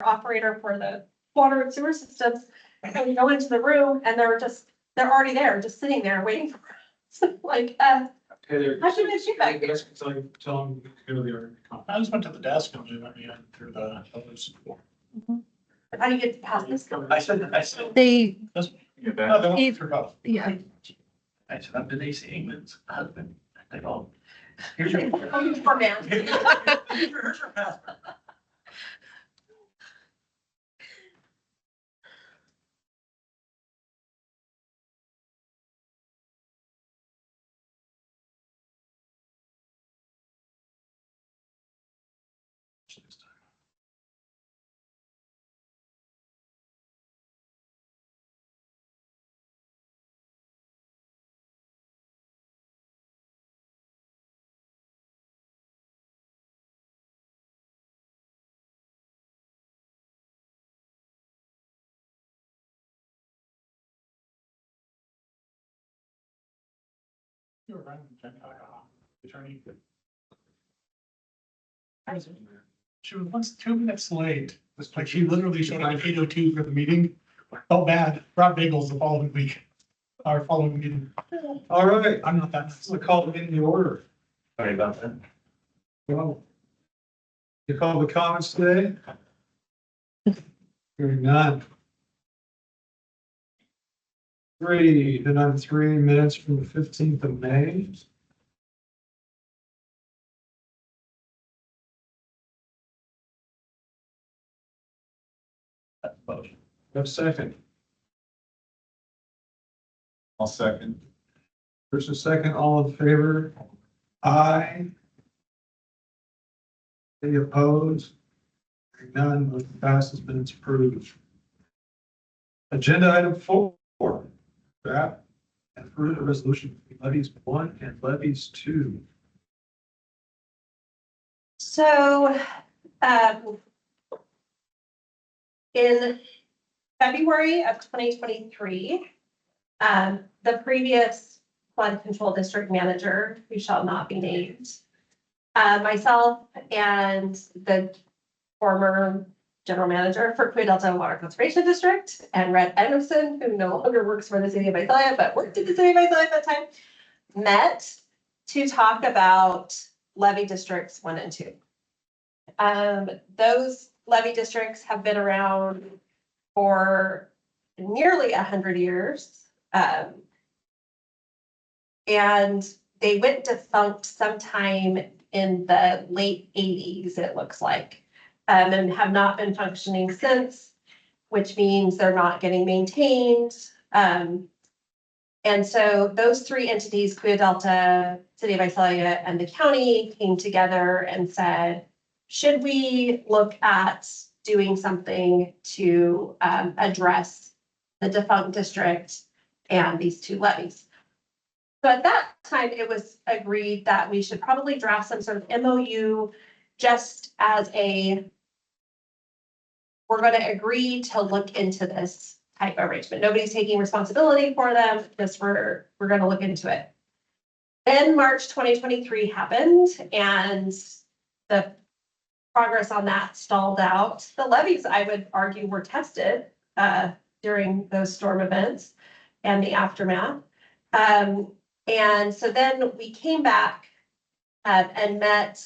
operator for the water and sewer systems. And we go into the room and they're already there, just sitting there waiting for us. Like, Hey there. How'd you get you back here? Tell them to go to the other. I just went to the desk and they let me in through the others. how do you get past this? I said, They, no, they went through both. yeah, I said, I'm Denise England's husband. They go, here's your. Oh, you poor man. Here's your passport. You were running, attorney. She was once 2 minutes late. It's like she literally showed up at 8:02 for the meeting. Felt bad. Brought bagels the following week. Our following meeting. All right, I'm not that nice. we'll call it in the order. Sorry about that. Well, you call the comments today? Hearing none. 3, then on 3 minutes from the 15th of May. Motion. Have a second. I'll second. First and second, all in favor? Aye. Any opposed? Hearing none, motion passes, minutes approved. Agenda item 4, draft and approve the resolution for levies 1 and levies 2. So, in February of 2023, the previous flood control district manager, who shall not be named, myself and the former general manager for Clear Delta Water Conservation District, and Red Edmondson, who no longer works for the city of Visalia, but worked at the city of Visalia at that time, met to talk about levy districts 1 and 2. Those levy districts have been around for nearly 100 years. And they went defunct sometime in the late 80s, it looks like, and have not been functioning since, which means they're not getting maintained. And so those 3 entities, Clear Delta, City of Visalia, and the county came together and said, should we look at doing something to address the defunct district and these 2 levies? So at that time, it was agreed that we should probably draft some sort of MOU just as we're going to agree to look into this type of arrangement. Nobody's taking responsibility for them, just we're going to look into it. Then March 2023 happened and the progress on that stalled out. The levies, I would argue, were tested during those storm events and the aftermath. And so then we came back and met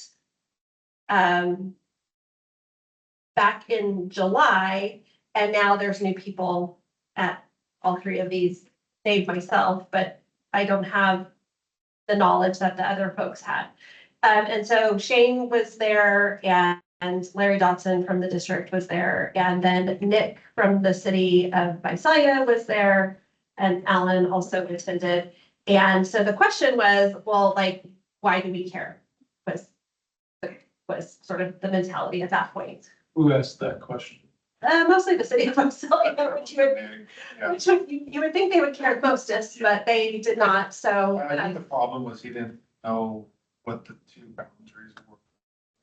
back in July, and now there's new people at all 3 of these, save myself, but I don't have the knowledge that the other folks had. And so Shane was there and Larry Dotson from the district was there. And then Nick from the city of Visalia was there and Alan also attended. And so the question was, well, like, why do we care? Was sort of the mentality at that point. Who asked that question? Mostly the city of Visalia, which Yeah. you would think they would care mostest, but they did not. So I think the problem was he didn't know what the 2 boundaries were.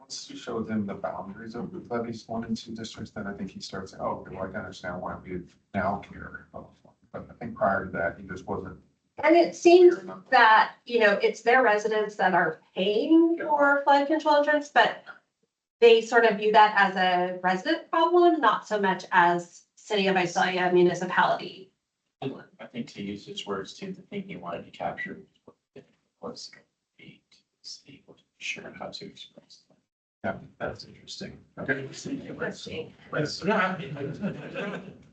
Once you showed him the boundaries of the levies 1 and 2 districts, then I think he starts saying, oh, well, I can understand why we now care. But I think prior to that, he just wasn't. and it seems that, it's their residents that are paying for flood control insurance, but they sort of view that as a resident problem, not so much as city of Visalia municipality. I think to use his words too, the thing he wanted to capture was the city was sure how to express that. Yeah. That's interesting. Interesting.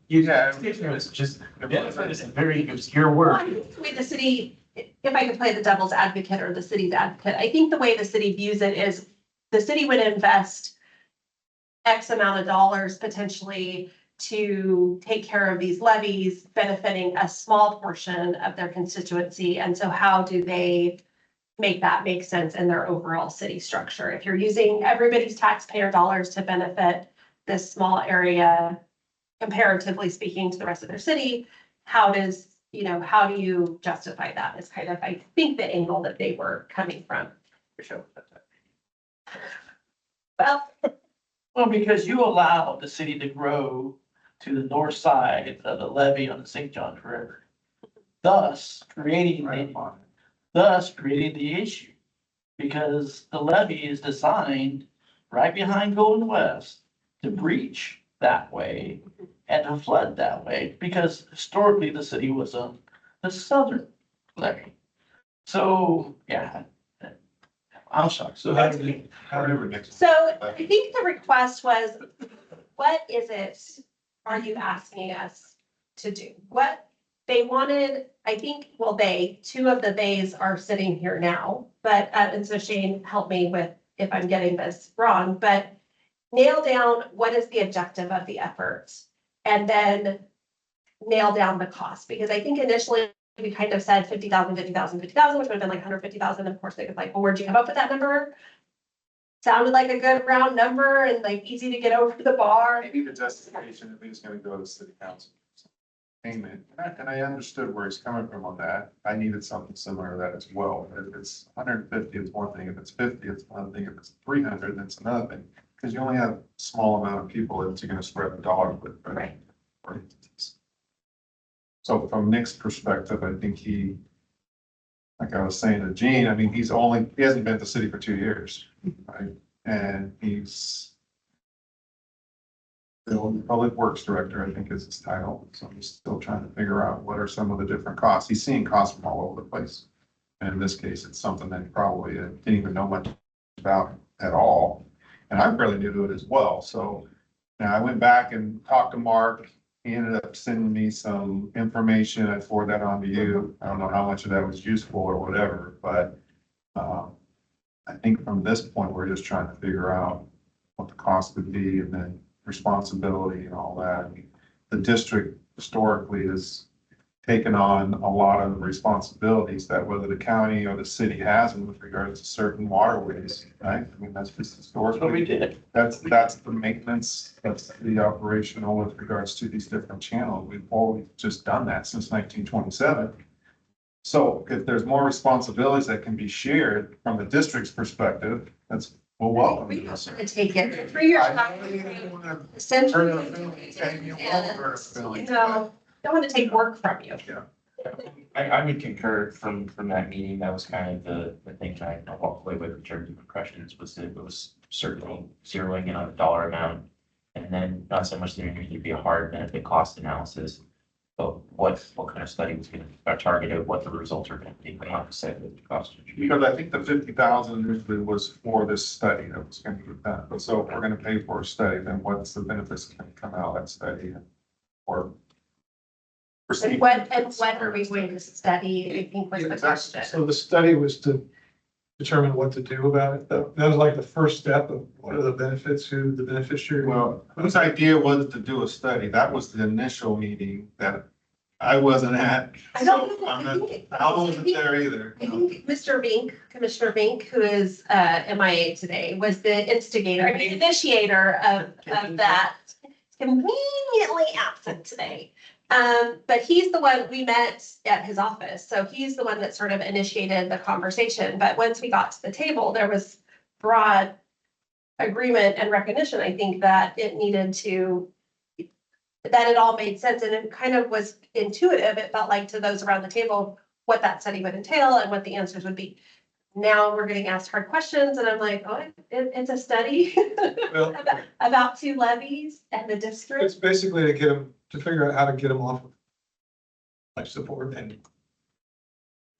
Yeah, it's just, it's a very obscure Well, word. I think the way the city, if I could play the devil's advocate or the city's advocate, I think the way the city views it is the city would invest X amount of dollars potentially to take care of these levies, benefiting a small portion of their constituency. And so how do they make that make sense in their overall city structure? If you're using everybody's taxpayer dollars to benefit this small area, comparatively speaking to the rest of their city, how do you justify that? Is kind of, I think, the angle that they were coming from. Well, Well, because you allow the city to grow to the north side of the levee on the St. Johns River. Thus creating Right the, upon it. thus creating the issue. Because the levee is designed right behind Golden West to breach that way and to flood that way, because historically the city was on the southern levee. So, yeah. I'm sorry. So how did it, Whatever next. so I think the request was, what is it are you asking us to do? What they wanted, I think, well, two of the theys are sitting here now, but, and so Shane, help me with if I'm getting this wrong, but nail down what is the objective of the effort and then nail down the cost, because I think initially we kind of said 50,000, 50,000, 50,000, which would have been like 150,000. Of course, they was like, well, where'd you come up with that number? Sounded like a good round number and like easy to get over the bar. Maybe the justification, if he was gonna go to city council. Payment, and I understood where he's coming from on that. I needed something similar to that as well. If it's 150, it's one thing. If it's 50, it's one thing. If it's 300, then it's another thing. Because you only have a small amount of people that you're gonna spread the dollars with. Right. Or entities. So from Nick's perspective, I think he, like I was saying to Gene, I mean, he hasn't been at the city for 2 years, right? And he's the Public Works Director, I think is his title. So he's still trying to figure out what are some of the different costs. He's seeing costs from all over the place. And in this case, it's something that he probably didn't even know much about at all. And I barely knew it as well. So now I went back and talked to Mark. He ended up sending me some information. I forward that on to you. I don't know how much of that was useful or whatever, but I think from this point, we're just trying to figure out what the cost would be and then responsibility and all that. I mean, the district historically has taken on a lot of the responsibilities that whether the county or the city has with regards to certain waterways, right? I mean, that's just historically. So we did. That's the maintenance, that's the operational with regards to these different channels. We've always just done that since 1927. So if there's more responsibilities that can be shared from the district's perspective, that's, well, welcome. We have to take it for 3 years. Essentially, don't want to take work from you. I would concur from that meeting. That was kind of the thing I walked away with in terms of impressions was that it was certainly zeroing in on the dollar amount. And then not so much that there needed to be a hard benefit cost analysis, but what kind of study was going to target it, what the results are going to be, but not to say that the cost. Because I think the 50,000 usually was for this study that was going to be done. But so if we're going to pay for a study, then what's the benefits that can come out of that study? Or And what are we going to study, I think was the question. so the study was to determine what to do about it. That was like the first step of what are the benefits, who the beneficiary. Well, whose idea was to do a study? That was the initial meeting that I wasn't at. I don't So know. I'm I not, think- I wasn't there either. I think Mr. Vink, Commissioner Vink, who is MIA today, was the instigator, I mean, initiator of that. Conveniently absent today. But he's the one, we met at his office, so he's the one that sort of initiated the conversation. But once we got to the table, there was broad agreement and recognition, I think, that it needed to, that it all made sense, and it kind of was intuitive. It felt like to those around the table, what that study would entail and what the answers would be. now we're getting asked hard questions and I'm like, oh, it's a study Well, about two levies and the it's district. basically to get them, to figure out how to get them off of life support and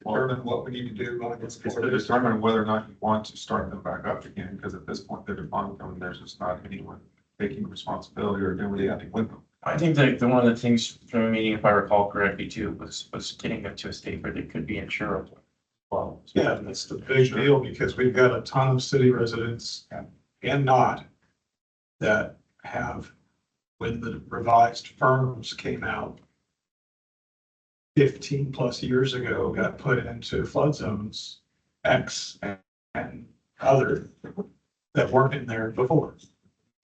determine what we need to do going It's to forward. determine whether or not you want to start them back up again, because at this point, they're defunct, and there's just not anyone taking responsibility or doing anything with them. I think that the one of the things from a meeting, if I recall correctly too, was getting them to a state where they could be insurable. Well. Yeah, that's the big deal, because we've got a ton of city residents and not that have, when the revised firms came out 15+ years ago, got put into flood zones X and other that weren't in there before.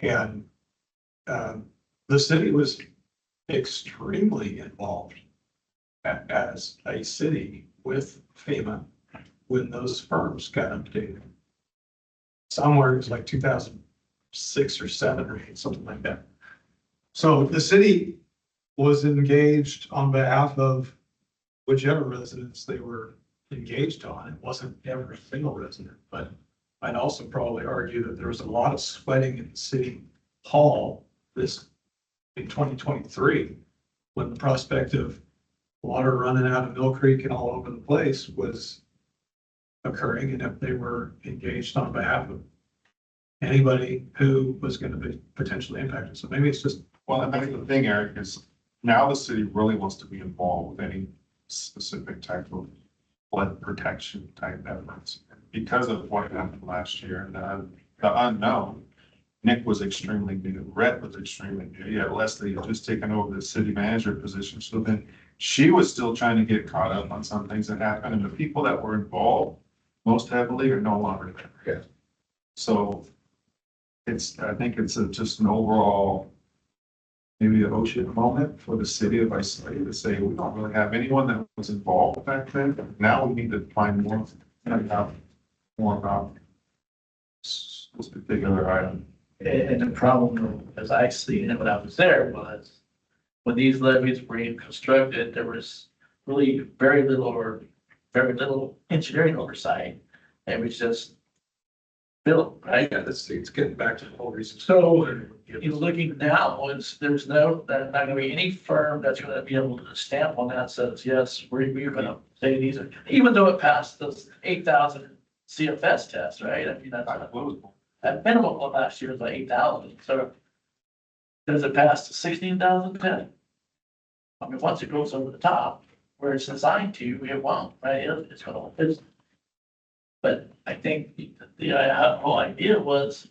And the city was extremely involved as a city with FEMA when those firms got updated. Somewhere it was like 2006 or 7 or 8, something like that. So the city was engaged on behalf of whichever residents they were engaged on. It wasn't every single resident, but I'd also probably argue that there was a lot of sweating in the city hall in 2023, when the prospect of water running out of Mill Creek and all over the place was occurring, and if they were engaged on behalf of anybody who was going to be potentially impacted. So maybe it's just, Well, and that's the thing, Eric, is now the city really wants to be involved with any specific type of flood protection type efforts. Because of what happened last year and the unknown, Nick was extremely new, Rhett was extremely new. Yeah, Leslie had just taken over the city manager position. So then she was still trying to get caught up on some things that happened, and the people that were involved most heavily are no longer there. Yeah. So I think it's just an overall, maybe an ocean moment for the city of Visalia to say, we don't really have anyone that was involved back then. Now we need to find more, find out more about this particular item. And the problem, as I seen it when I was there, was when these levees were being constructed, there was really very little engineering oversight. It was just built, right? yeah, it's getting back to the whole reason. So, you know, looking now, there's not gonna be any firm that's gonna be able to stamp on that says, yes, we're gonna say these are, even though it passed those 8,000 CFS tests, right? I mean, that's at minimum of last year was like 8,000, so does it pass to 16,010? I mean, once it goes over the top, where it's designed to, it won't, right? It's gonna, but I think the whole idea was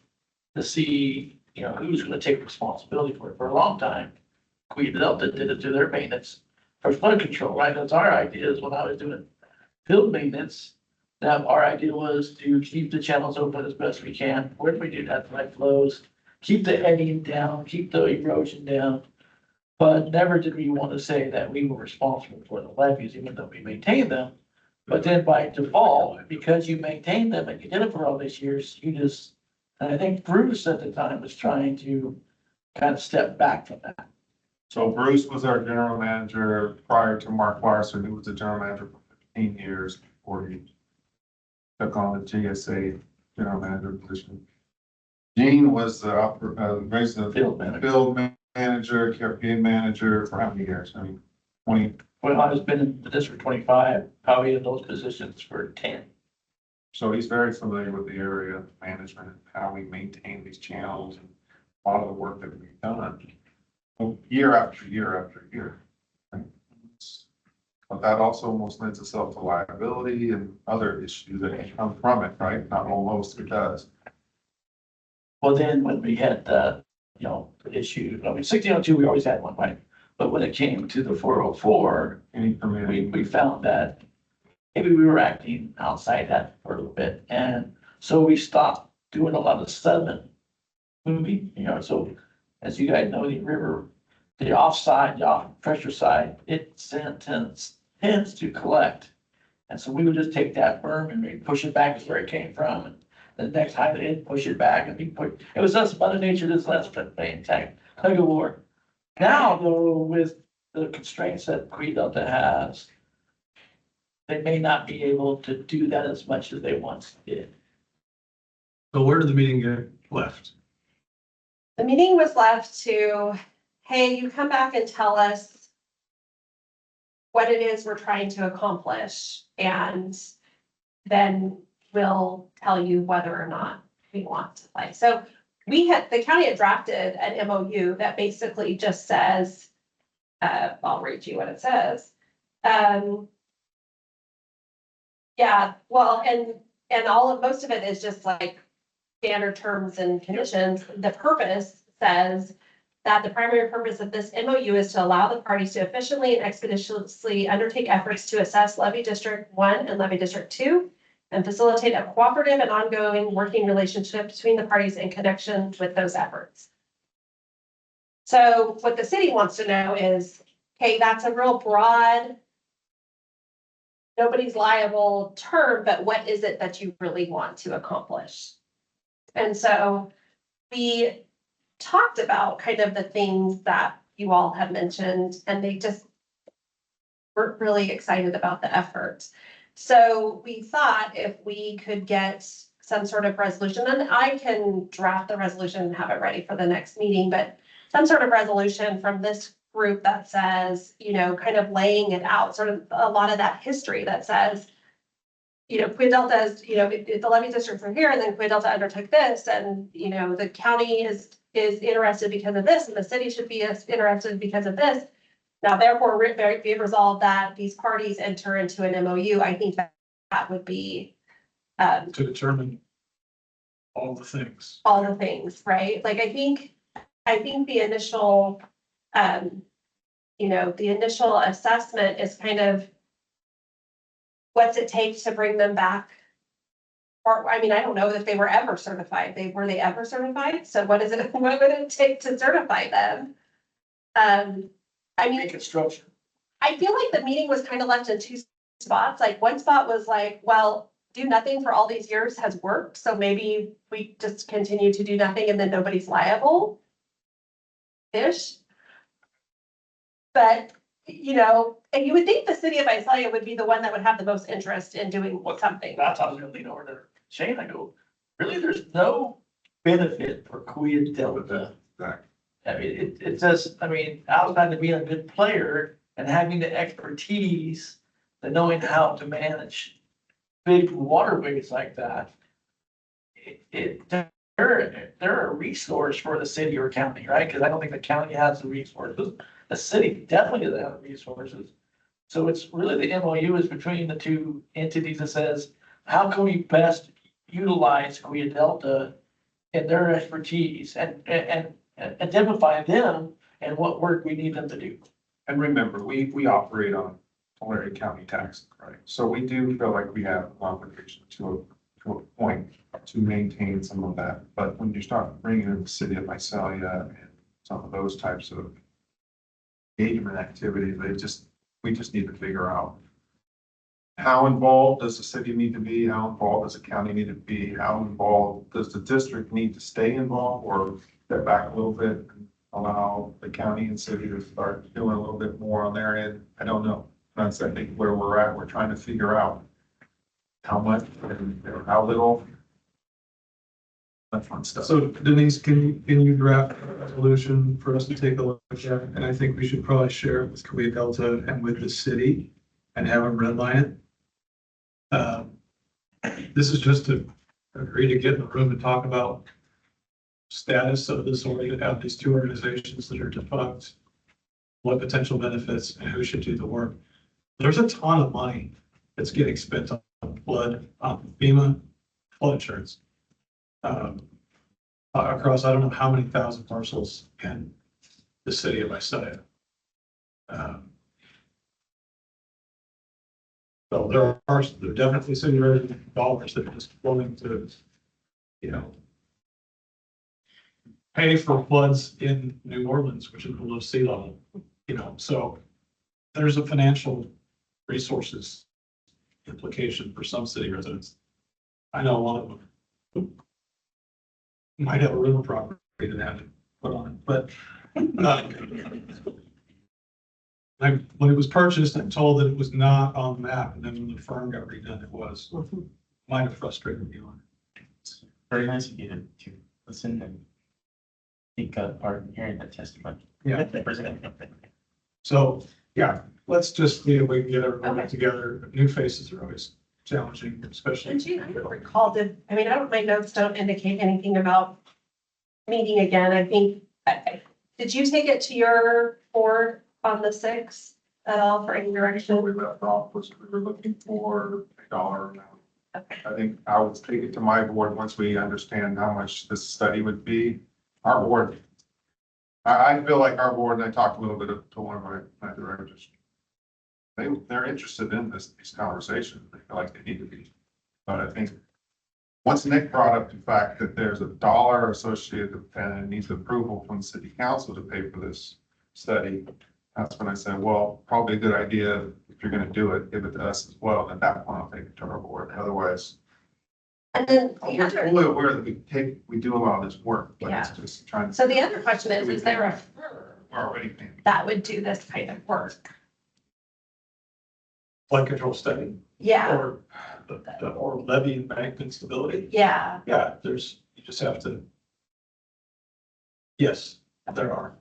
to see, you know, who's gonna take responsibility for it. For a long time, Queen Delta did it to their maintenance for flood control, right? That's our idea, is when I was doing field maintenance. That our idea was to keep the channels open as best we can, where we do that, right flows, keep the eddying down, keep the erosion down. But never did we want to say that we were responsible for the levees, even though we maintained them. But then by default, because you maintained them and you did it for all these years, you just, and I think Bruce at the time was trying to kind of step back from that. So Bruce was our general manager prior to Mark Larson, who was the general manager for 15 years before he took on the GSA general manager position. Gene was the field manager, campaign manager for how many years? I mean, 20. Well, I've been in the district 25, probably in those positions for 10. So he's very familiar with the area of management and how we maintain these channels and a lot of the work that we've done year after year after year. Right? But that also almost lends itself to liability and other issues that can come from it, right? Not almost, it does. Well, then when we had the, you know, the issue, I mean, 1602, we always had one, right? But when it came to the 404, Any permitting. we found that maybe we were acting outside that for a little bit. And so we stopped doing a lot of sediment moving, you know, so as you guys know, the river, the offside, the off pressure side, it tends to collect. And so we would just take that berm and we'd push it back to where it came from. And the next time they'd push it back and we put, it was just Mother Nature just lets it playing tag of war. Now though, with the constraints that Queen Delta has, they may not be able to do that as much as they once did. So where did the meeting get left? The meeting was left to, hey, you come back and tell us what it is we're trying to accomplish, and then we'll tell you whether or not we want to play. So the county had drafted an MOU that basically just says, I'll read you what it says. Yeah, well, and most of it is just like standard terms and conditions. The purpose says that the primary purpose of this MOU is to allow the parties to efficiently and expeditiously undertake efforts to assess levy district 1 and levy district 2 and facilitate a cooperative and ongoing working relationship between the parties in connection with those efforts. So what the city wants to know is, okay, that's a real broad, nobody's liable term, but what is it that you really want to accomplish? And so we talked about kind of the things that you all have mentioned, and they just weren't really excited about the effort. So we thought if we could get some sort of resolution, and I can draft the resolution and have it ready for the next meeting, but some sort of resolution from this group that says, you know, kind of laying it out, sort of a lot of that history that says, you know, Quid Delta is, you know, the levy districts are here, and then Quid Delta undertook this, and, you know, the county is interested because of this, and the city should be interested because of this. Now, therefore, be resolved that these parties enter into an MOU. I think that would be To determine all the things. all the things, right? Like, I think the initial, you know, the initial assessment is kind of what's it take to bring them back? Or, I mean, I don't know if they were ever certified. Were they ever certified? So what is it, what would it take to certify them? I mean, Reconstruction. I feel like the meeting was kind of left in two spots. Like, one spot was like, well, do nothing for all these years has worked, so maybe we just continue to do nothing and then nobody's liable. Ish. But, you know, and you would think the city of Visalia would be the one that would have the most interest in doing something. That's how I was gonna lean over to Shane. I go, really, there's no benefit for Quid Delta. Exactly. I mean, it's just, I mean, outside of being a good player and having the expertise, the knowing how to manage big waterways like that. They're a resource for the city or county, right? Because I don't think the county has the resources. The city definitely doesn't have the resources. So it's really the MOU is between the two entities that says, how can we best utilize Quid Delta and their expertise and identify them and what work we need them to do. And remember, we operate on Tulare County tax, right? So we do feel like we have an obligation to a point to maintain some of that. But when you start bringing in the city of Visalia and some of those types of engagement activities, we just need to figure out how involved does the city need to be? How involved does the county need to be? How involved does the district need to stay involved or step back a little bit and allow the county and city to start doing a little bit more on their end? I don't know. That's, I think, where we're at. We're trying to figure out how much and how little. That fun stuff. So Denise, can you draft a resolution for us to take a look at? And I think we should probably share it with Quid Delta and with the city and have them redline it. This is just to agree to get in the room and talk about status of this of these two organizations that are defunct, what potential benefits and who should do the work. There's a ton of money that's getting spent on flood, on FEMA flood insurance. Across, I don't know how many thousand parcels in the city of Visalia. So there are definitely city resident dollars that are just flowing to, you know, pay for floods in New Orleans, which is below sea level, you know, so there's a financial resources implication for some city residents. I know a lot of them might have a river property that have to put on it, but Like, when it was purchased, I'm told that it was not on the map, and then when the firm got redone, it was. Might have frustrated me on it. It's very nice of you to listen and take part in hearing that testimony. Yeah. So, yeah, let's just, we can get everybody Okay. together. New faces are always challenging, especially. And Gene, I don't recall, my notes don't indicate anything about meeting again. I think, did you take it to your board on the sixth at all for any So direction? we left off was we were looking for a dollar amount. Okay. I think I would take it to my board once we understand how much this study would be. Our board. I feel like our board, and I talked a little bit to one of my directors. They're interested in these conversations. They feel like they need to be. But I think once Nick brought up the fact that there's a dollar associated and it needs approval from the city council to pay for this study, that's when I said, well, probably a good idea if you're gonna do it, give it to us as well. At that point, I'll take it to our board. Otherwise, And then the I'm other, fully aware that we do a lot of this work, but it's just trying to. so the other question is there a firm We're already paying. that would do this kind of work? Flood control study Yeah, or or levy and bank instability. yeah, Yeah, you just have to. Yes, there are.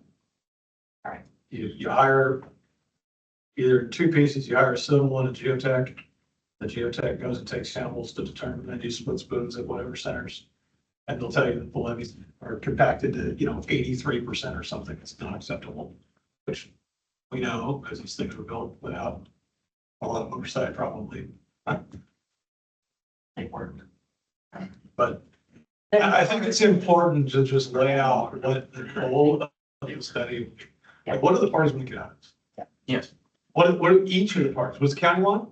All right. You hire either two pieces, you hire a civil and a geotech. The geotech goes and takes samples to determine, they do split spoons at whatever centers. And they'll tell you that the levees are compacted to, 83% or something. It's not acceptable. Which we know because these things were built without a lot of oversight probably. They work. But I think it's important to just lay out what the goal of the study, like what are the parties want to get out of this? Yes. What are each of the parties? What's the county want?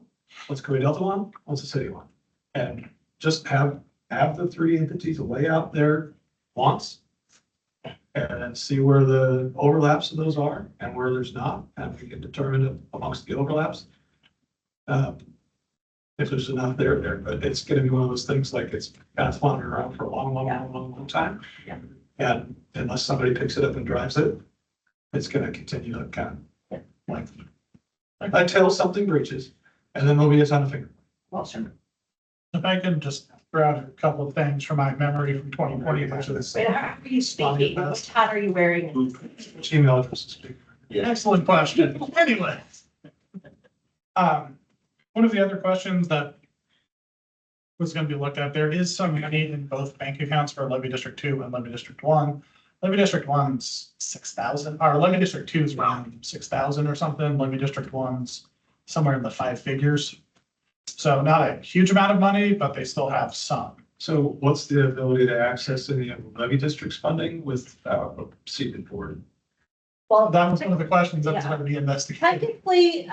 What's Coe Delta want? What's the city want? And just have the three entities lay out their wants. And then see where the overlaps of those are and where there's not, and we can determine it amongst the overlaps. If there's enough there, but it's gonna be one of those things like it's kind of floundering around for a long time. Yeah. And unless somebody picks it up and drives it, it's gonna continue to kind of like until something breaches, and then there'll be a ton of finger. well, sure. If I can just throw out a couple of things from my memory from 2020, which is Wait, how are you speaking? Which hat are you wearing? Which email address to speak? excellent question. Anyway. One of the other questions that was going to be looked at, there is some money in both bank accounts for Levy District 2 and Levy District 1. Levy District 1's 6,000, or Levy District 2 is around 6,000 or something. Levy District 1's somewhere in the 5 figures. So not a huge amount of money, but they still have some. So what's the ability to access any of the levy districts funding with a seated board? Well, That was one of the questions that was going to be investigated. technically,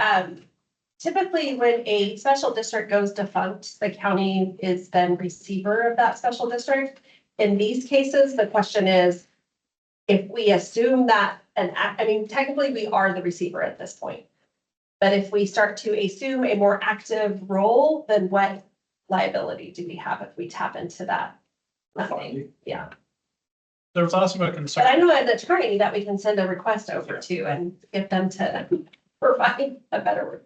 typically when a special district goes defunct, the county is then receiver of that special district. In these cases, the question is, if we assume that, technically we are the receiver at this point. But if we start to assume a more active role, then what liability do we have if we tap into that funding? Yeah, There was also a but I concern, know an attorney that we can send a request over to and get them to provide a better word.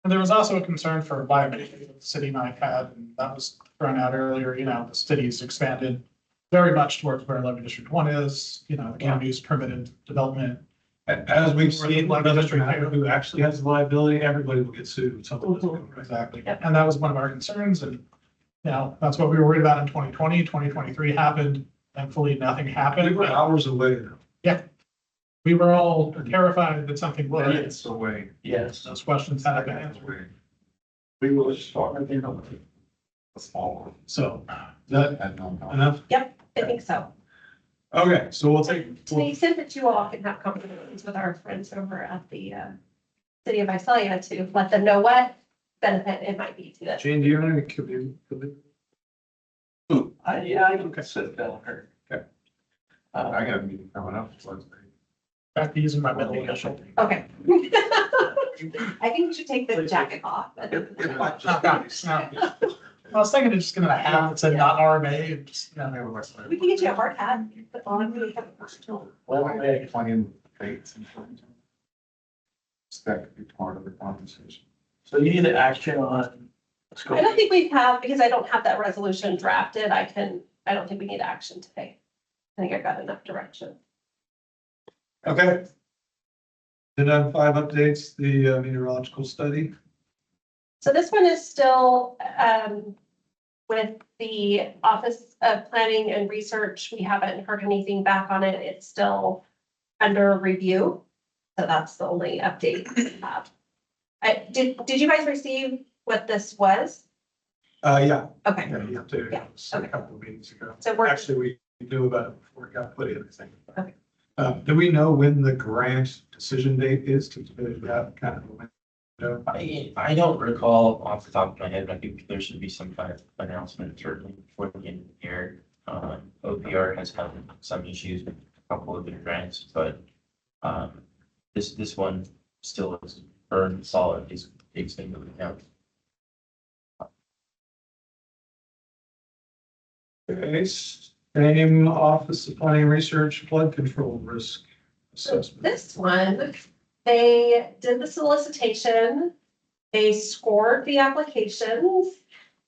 there was also a concern for liability that the city might have, and that was thrown out earlier, the city's expanded very much towards where Levy District 1 is, the county's permitted development. As we've seen, it doesn't matter who actually has the liability, everybody will get sued. Something doesn't go right. Exactly. Yep. And that was one of our concerns, and, that's what we were worried about in 2020. 2023 happened. Thankfully, nothing We happened. were hours away. We were all terrified that something would. Minutes away. Yes. Those questions had been answered. Away. We will start, A small one. So, is that And no, no. enough? I think so. Okay, so we'll take, To the extent that you all can have conversations with our friends over at the city of Visalia to let them know what benefit it might be to them. Jane, do you have any community? I can sit down here. Okay. I got a meeting coming up. So it's- Back to using my middle initial. Okay. I think you should take the jacket off. I was thinking of just getting a hat that said not RMA and just, We can get you a hard hat. Put on. Well, Playing dates and things. That could be part of the conversation. So you need an action on I don't think we have, because I don't have that resolution drafted, I don't think we need action today. I think I got enough direction. Okay. Then item 5 updates, the meteorological study. So this one is still, with the Office of Planning and Research. We haven't heard anything back on it. It's still under review. So that's the only update we have. Did you guys receive what this was? Yeah. Okay, Yeah, you updated Yeah, us a okay. couple of meetings ago. so we're, Actually, we knew about it before it got put in, I think. Okay. Do we know when the grant decision date is to do that kind of a window? I don't recall off the top of my head, but I think there should be some kind of announcement certainly before the end of the year. OPR has had some issues with a couple of their grants, but this one still is firm, solid, is big thing that we have. Okay, same Office of Planning and Research flood control risk so assessment. this one, they did the solicitation. They scored the applications.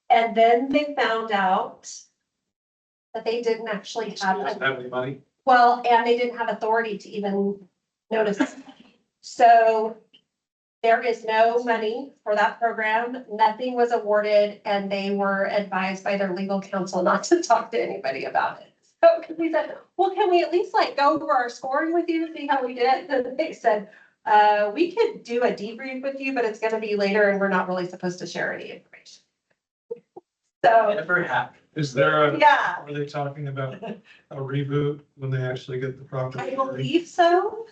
And then they found out that they didn't actually have Doesn't have any money? well, and they didn't have authority to even notice. So there is no money for that program. Nothing was awarded, and they were advised by their legal counsel not to talk to anybody about it. So we said, well, can we at least like go over our scoring with you, see how we did? And they said, we could do a debrief with you, but it's gonna be later and we're not really supposed to share any information. So, Never happened. Is there a, yeah. are they talking about a reboot when they actually get the property? I believe so.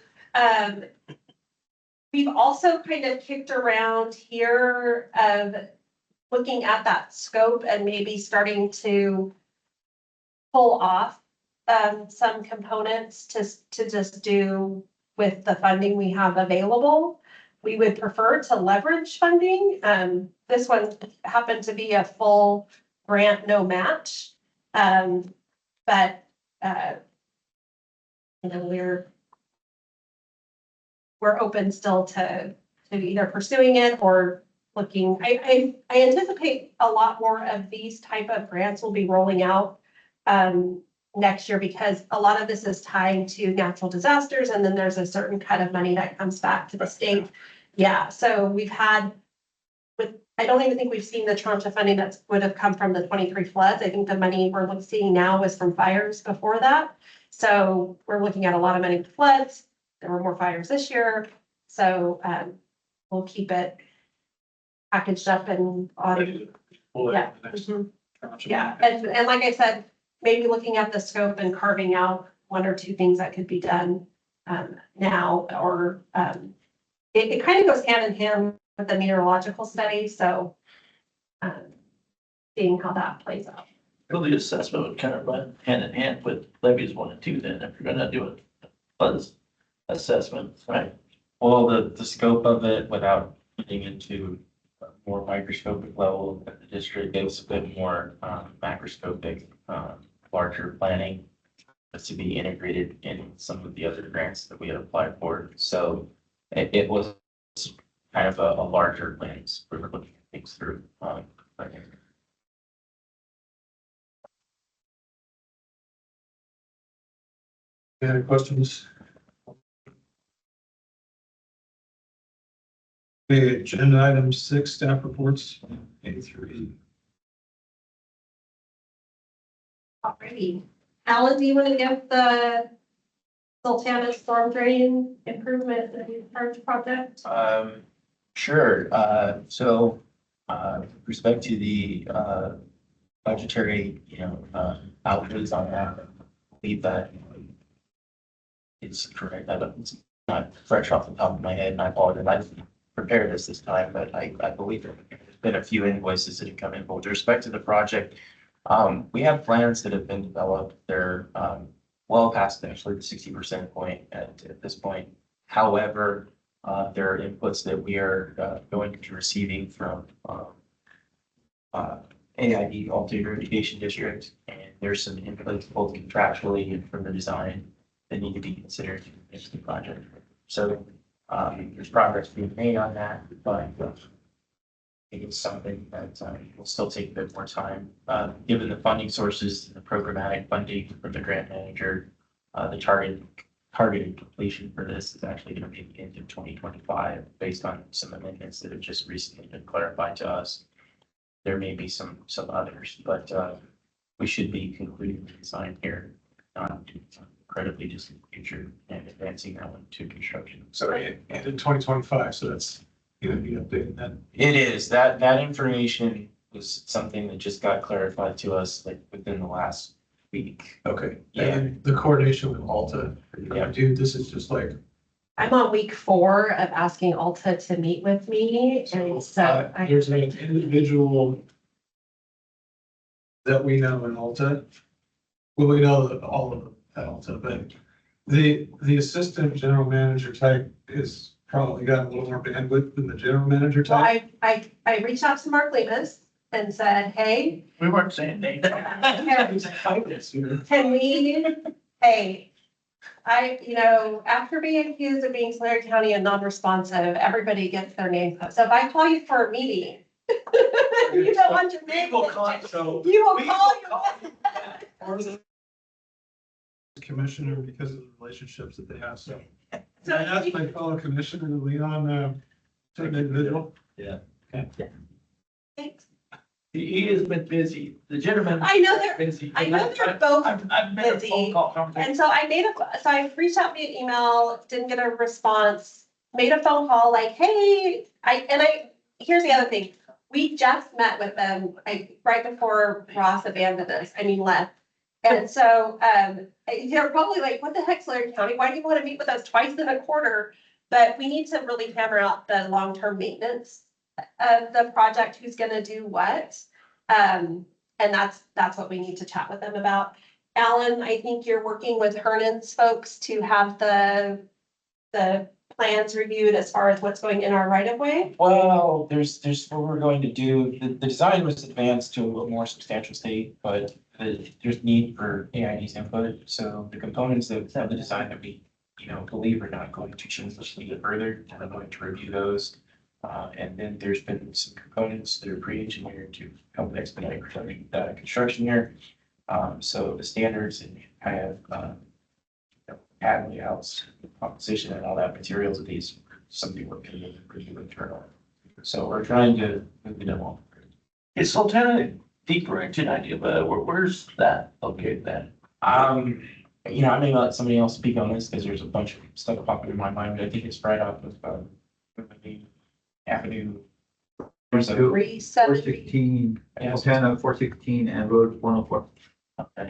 We've also kind of kicked around here of looking at that scope and maybe starting to pull off some components to just do with the funding we have available. We would prefer to leverage funding. This one happened to be a full grant, no match. But you know, we're open still to either pursuing it or looking. I anticipate a lot more of these type of grants will be rolling out next year, because a lot of this is tied to natural disasters, and then there's a certain cut of money that comes back to the state. Yeah, so we've had I don't even think we've seen the tranche of funding that would have come from the 23 floods. I think the money we're seeing now is from fires before that. So we're looking at a lot of money with floods. There were more fires this year. So we'll keep it packaged up and on. Yeah. Mhm. Yeah, and like I said, maybe looking at the scope and carving out 1 or 2 things that could be done now, or it kind of goes hand in hand with the meteorological study, so seeing how that plays out. Well, the assessment would kind of run hand in hand with levies 1 and 2 then, if you're gonna do a flood assessment, right? Well, the scope of it, without getting into a more microscopic level at the district, is a bit more macroscopic, larger planning. To be integrated in some of the other grants that we had applied for. So it was kind of a larger plan. We were looking at things through. Any questions? Okay, agenda item 6, staff reports, A through E. Alrighty. Alan, do you want to give the Sultana storm drain improvement and charge project? Sure. So with respect to the budgetary, outlays on that, I believe that it's correct. It's not fresh off the top of my head, and I apologize. I didn't prepare this time, but I believe there's been a few invoices that have come in. But with respect to the project, we have plans that have been developed. They're well past actually the 60% point at this point. However, there are inputs that we are going to be receiving from AID, Altoona Irrigation District, and there's some inputs both contractually and from the design that need to be considered to finish the project. So There's progress being made on that, but I think it's something that will still take a bit more time. Given the funding sources, the programmatic funding from the grant manager, the targeted completion for this is actually going to be the end of 2025, based on some amendments that have just recently been clarified to us. There may be some others, but we should be concluding the design here, not incredibly distant future, and advancing that one to construction. So and in 2025, so that's, you know, be updating that. It is, that information was something that just got clarified to us like within the last week. Okay. Yeah. And the coordination with Alta, Yeah. dude, this is just like, I'm on week 4 of asking Alta to meet with me, and so I, there's an individual that we know in Alta. Well, we know that all of them at Alta, but the assistant general manager type is probably got a little more bandwidth than the general manager well, type. I reached out to Mark Lemus and said, hey, We weren't saying names. can we, hey, after being accused of being Tulare County and non-responsive, everybody gets their name. So if I call you for a meeting, you don't want your name. You will call you. Commissioner because of the relationships that they have, so. So That's my fellow commissioner, Leon, take the individual. thanks. He has been busy. The gentleman. I know they're, Busy. I know they're both I've made a busy. phone call conversation. and so I reached out via email, didn't get a response, made a phone call like, hey, here's the other thing. We just met with them, right before Ross abandoned us, left. And so, they're probably like, what the heck, Tulare County, why do you want to meet with us twice in a quarter? But we need to really hammer out the long-term maintenance of the project, who's gonna do what. And that's what we need to chat with them about. Alan, I think you're working with Hernan's folks to have the plans reviewed as far as what's going in our right of way. Well, there's what we're going to do. The design was advanced to a more substantial state, but there's need for AID's input. So the components of the design that we, believe are not going to change any further, and I'm going to review those. And then there's been some components that are pre-engineered to help expedite construction here. So the standards and kind of, pad layouts, composition and all that materials of these, something we're going to review internal. So we're trying to move it along. Is Sultana deeper into an idea, but where's that located then? I may let somebody else speak on this because there's a bunch of stuff popping in my mind, but I think it's right off of, Avenue. There's a, 370. 416, Yeah. Montana 416 and Road 104.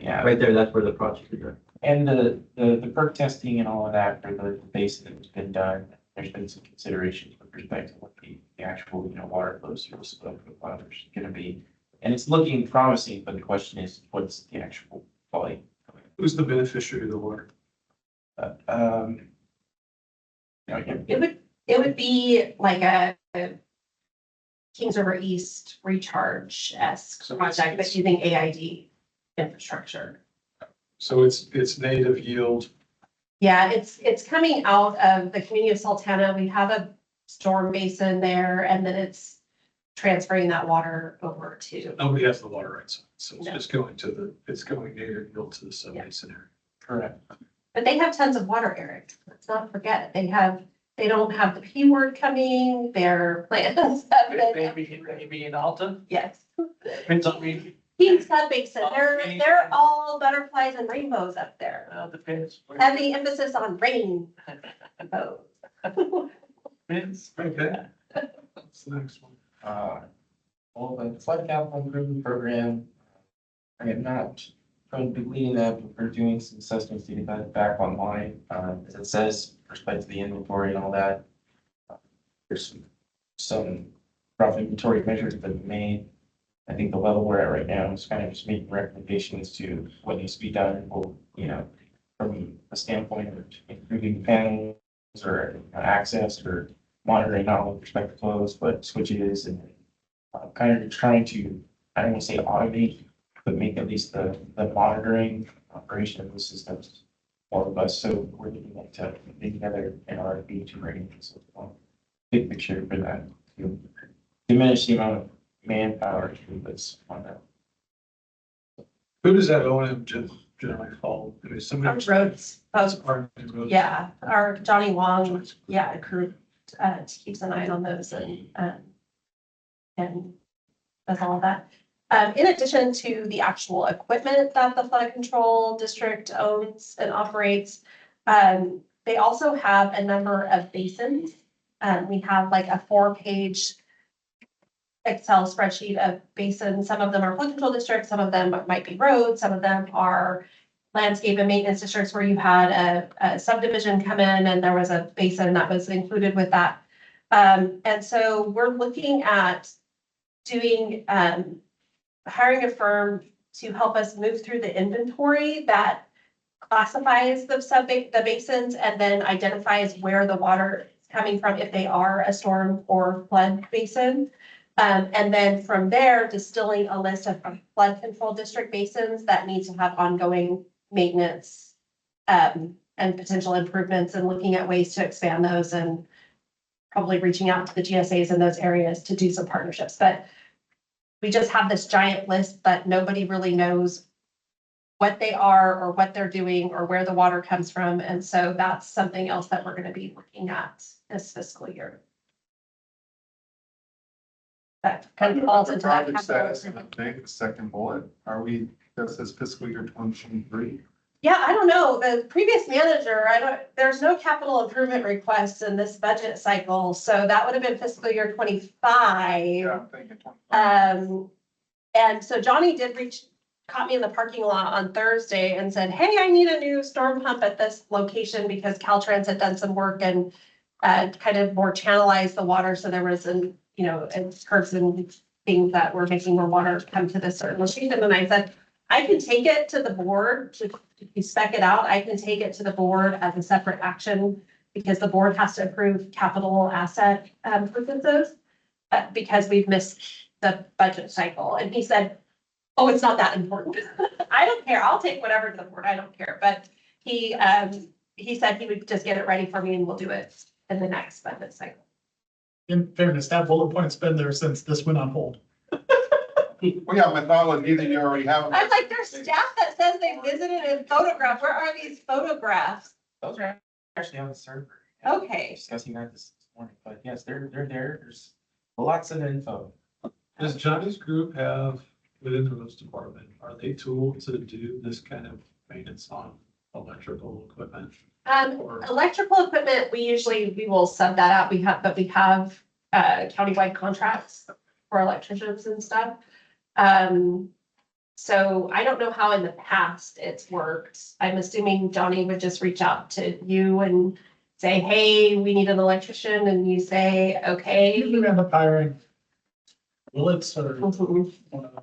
yeah, Right there, that's where the project is at. and the perk testing and all of that for the basin that's been done. There's been some considerations with respect to what the actual, water flow service of the water's gonna be. And it's looking promising, but the question is, what's the actual quality? Who's the beneficiary of the water? It would be like a Kings River East recharge-esque So project, but using AID infrastructure. So it's native yield. Yeah, it's coming out of the community of Sultana. We have a storm basin there, and then it's transferring that water over to, Nobody has the water rights. So it's No. just it's going native yield to the sub-basin area. Correct. but they have tons of water, Eric. Let's not forget, they don't have the P word coming, their plans have been, Maybe in Alta, yes. depends on me. Kings Head Basin, Okay. they're all butterflies and rainbows up there. Well, depends. Heavy emphasis on rainbows. Depends. Okay. That's the next one. Well, the flood capital improvement program, I am not going to be leading that, but we're doing some assessments to get that back online. As it says, with respect to the inventory and all that. There's some rough inventory measures that have been made. I think the level we're at right now is kind of just making recommendations to what needs to be done. We'll, from a standpoint of improving panels or access or monitoring not only with respect to flows, but switches and kind of trying to, I don't want to say automate, but make at least the monitoring operation of the systems all of us, so we're looking at putting together an RFP to bring in, so, big picture for that, to diminish the amount of manpower to do this on that. Who does that O&M generally fall? I mean, Our somebody. roads, both, Department roads. yeah, our Johnny Wong, yeah, crew, keeps an eye on those and does all of that. In addition to the actual equipment that the flood control district owns and operates, they also have a number of basins. We have like a 4-page Excel spreadsheet of basins. Some of them are flood control districts, some of them might be roads, some of them are landscape and maintenance districts where you had a subdivision come in and there was a basin that was included with that. And so we're looking at doing, hiring a firm to help us move through the inventory that classifies the basins and then identifies where the water is coming from, if they are a storm or flood basin. And then from there, distilling a list of flood control district basins that need to have ongoing maintenance, and potential improvements, and looking at ways to expand those, and probably reaching out to the GSAs in those areas to do some partnerships. But we just have this giant list, but nobody really knows what they are or what they're doing or where the water comes from. And so that's something else that we're going to be looking at this fiscal year. That kind of falls into that. Project capital status, I think, the second bullet, are we, that says fiscal year 2023? Yeah, I don't know. The previous manager, there's no capital improvement requests in this budget cycle. So that would have been fiscal year 25. Yeah, I'm thinking 25. And so Johnny caught me in the parking lot on Thursday and said, hey, I need a new storm pump at this location because Caltrans had done some work and kind of more channelized the water. So there was and curves and things that were making more water come to this certain location. And I said, I can take it to the board, if you spec it out, I can take it to the board as a separate action because the board has to approve capital asset purchases because we've missed the budget cycle. And he said, oh, it's not that important. I don't care. I'll take whatever to the board. I don't care. But he said he would just get it ready for me and we'll do it in the next budget cycle. In fairness, that bullet point's been there since this went on hold. Well, yeah, my thought was either you already have. I'm like, there's staff that says they visited and photographed. Where are these photographs? Those are actually on the server. Okay. Discussing that this morning, but yes, they're there. There's lots of info. Does Johnny's group have, within the roads department, are they tooled to do this kind of maintenance on electrical equipment? Electrical equipment, we will sub that out. We have countywide contracts for electricians and stuff. So I don't know how in the past it's worked. I'm assuming Johnny would just reach out to you and say, hey, we need an electrician, and you say, okay. Usually end up hiring Willits or Mhm. one of the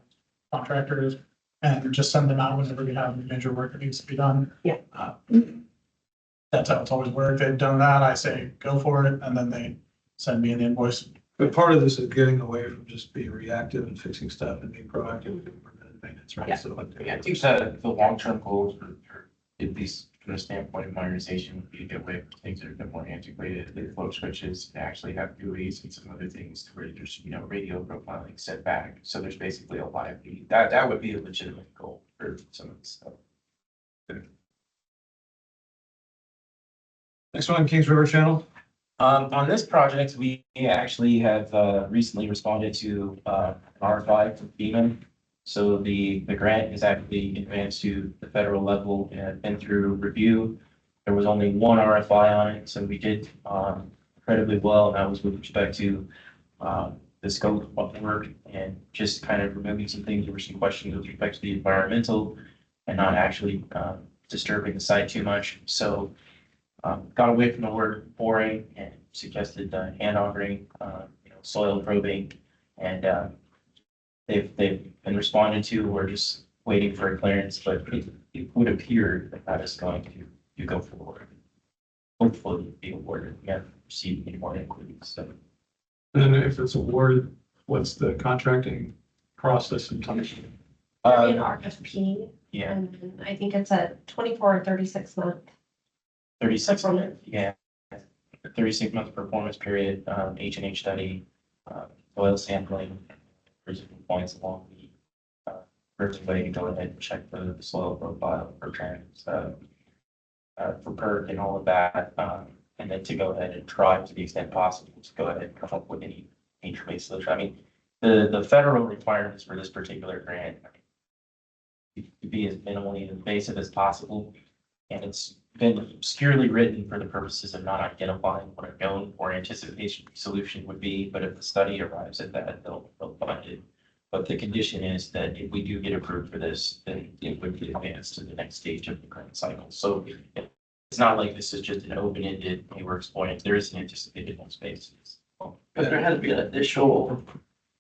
contractors and just send them out whenever we have major work that needs to be done. Yeah. That's how it's always worked. They've done that. I say, go for it. And then they send me an invoice. But part of this is getting away from just being reactive and fixing stuff and being proactive and doing preventive maintenance, right? Yeah. So like. Yeah, I think the long-term goals for at least from the standpoint of modernization would be to get away from things that are a bit more antiquated, like float switches, and actually have buoys and some other things to where there's, radio profiling set back. So there's basically a live feed. That would be a legitimate goal for some of this stuff. Next one, Kings River Channel. On this project, we actually have recently responded to an RFI from FEMA. So the grant is actually advanced to the federal level and been through review. There was only one RFI on it, so we did incredibly well. And that was with respect to the scope of work and just kind of removing some things. There were some questions with respect to the environmental and not actually disturbing the site too much. So got away from the word boring and suggested hand augering, soil probing, and they've been responded to. We're just waiting for a clearance, but it would appear that is going to go forward. Hopefully be awarded. We haven't received any more inquiries, so. And then if it's awarded, what's the contracting process and time? An RFP. Yeah, And then I think it's a 24 or 36 month. 36 month, yeah. 36-month performance period, H&H study, oil sampling, residual points along the riverway, go ahead and check the soil profile for trends, for perk and all of that, and then to go ahead and try to the extent possible to go ahead and come up with any nature-based solution. I mean, the federal requirements for this particular grant, I mean, to be as minimally invasive as possible, and it's been obscurely written for the purposes of not identifying what a known or anticipation solution would be, but if the study arrives at that, they'll fund it. But the condition is that if we do get approved for this, then it would be advanced to the next stage of the grant cycle. So it's not like this is just an open-ended, hey, we're exploring, there is an anticipated no spaces. But there had to be an initial,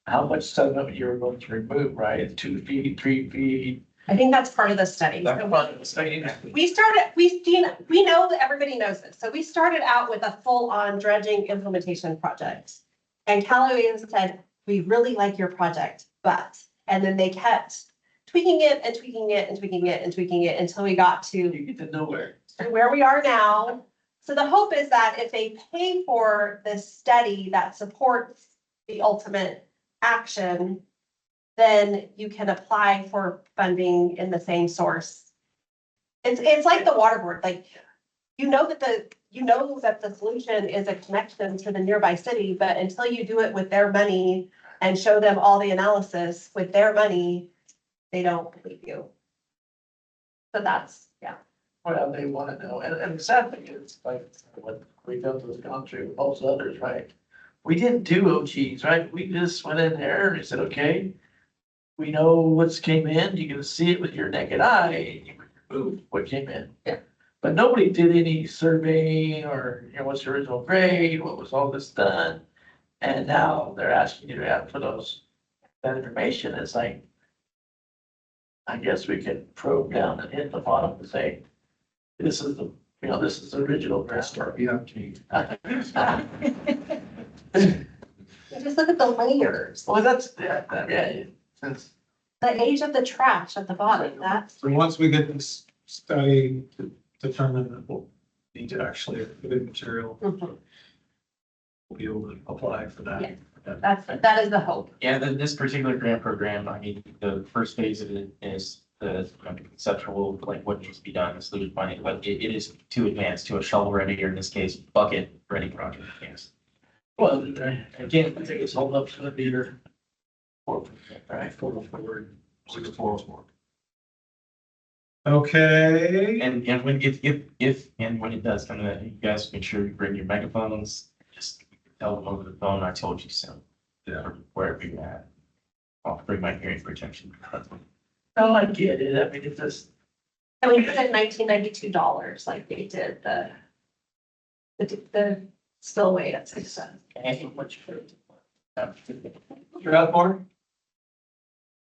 how much sediment you were going to remove, right? 2 feet, 3 feet. I think that's part of the study. That's So part of the study. we know that everybody knows this. So we started out with a full-on dredging implementation project. And Callaway said, we really like your project, but, and then they kept tweaking it and tweaking it and tweaking it and tweaking it until we got to You get to nowhere. where we are now. So the hope is that if they pay for this study that supports the ultimate action, then you can apply for funding in the same source. It's like the water board, like, you know that the solution is a connection to the nearby city, but until you do it with their money and show them all the analysis with their money, they don't believe you. So that's, yeah. Well, they want to know, and the sad thing is, like, what we built this country with most others, right? We didn't do OGs, right? We just went in there and we said, okay, we know what's came in, you can see it with your naked eye, and you remove what came in. Yeah. But nobody did any surveying or, you know, what's the original grade, what was all this done? And now they're asking you to have for that information. It's like, I guess we could probe down and hit the bottom and say, this is the, you know, this is the original grant. Start BFG. Just look at the layers, Well, that's, yeah, since, the age of the trash at the bottom, that's. So once we get this study to determine that we'll need to actually put in material, Mhm. we'll be able to apply for that. Yeah. That is the hope. Yeah, this particular grant program, I mean, the first phase of it is the conceptual, like what needs to be done, the solution finding, but it is too advanced to a shovel ready, or in this case, bucket ready project, yes. well, again, I think it's hold up to the meter. Right? Forward, 6 Okay. And when, if, and when it does come to that, you guys make sure you bring your megaphones, just tell them over the phone, I told you so. Yeah. Or wherever you're at. I'll bring my hearing protection. No, I get it. I mean, it's just, And we put in $1992, like they did the spillway at 6 cents. ain't much for it. You're up, Mark?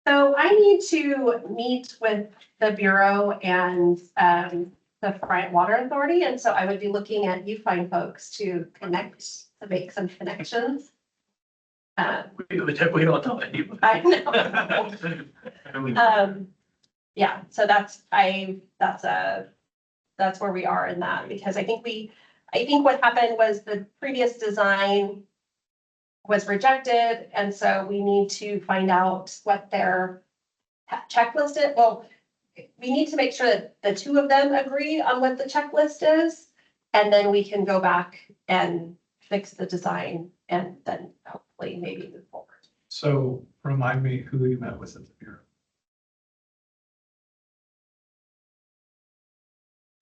So I need to meet with the Bureau and the Bryant Water Authority, and so I would be looking at you fine folks to connect, to make some connections. We don't know anybody. I know. Yeah, so that's where we are in that, because I think what happened was the previous design was rejected, and so we need to find out what their checklist is. Well, we need to make sure that the two of them agree on what the checklist is, and then we can go back and fix the design and then hopefully maybe move forward. So remind me who you met with at the Bureau.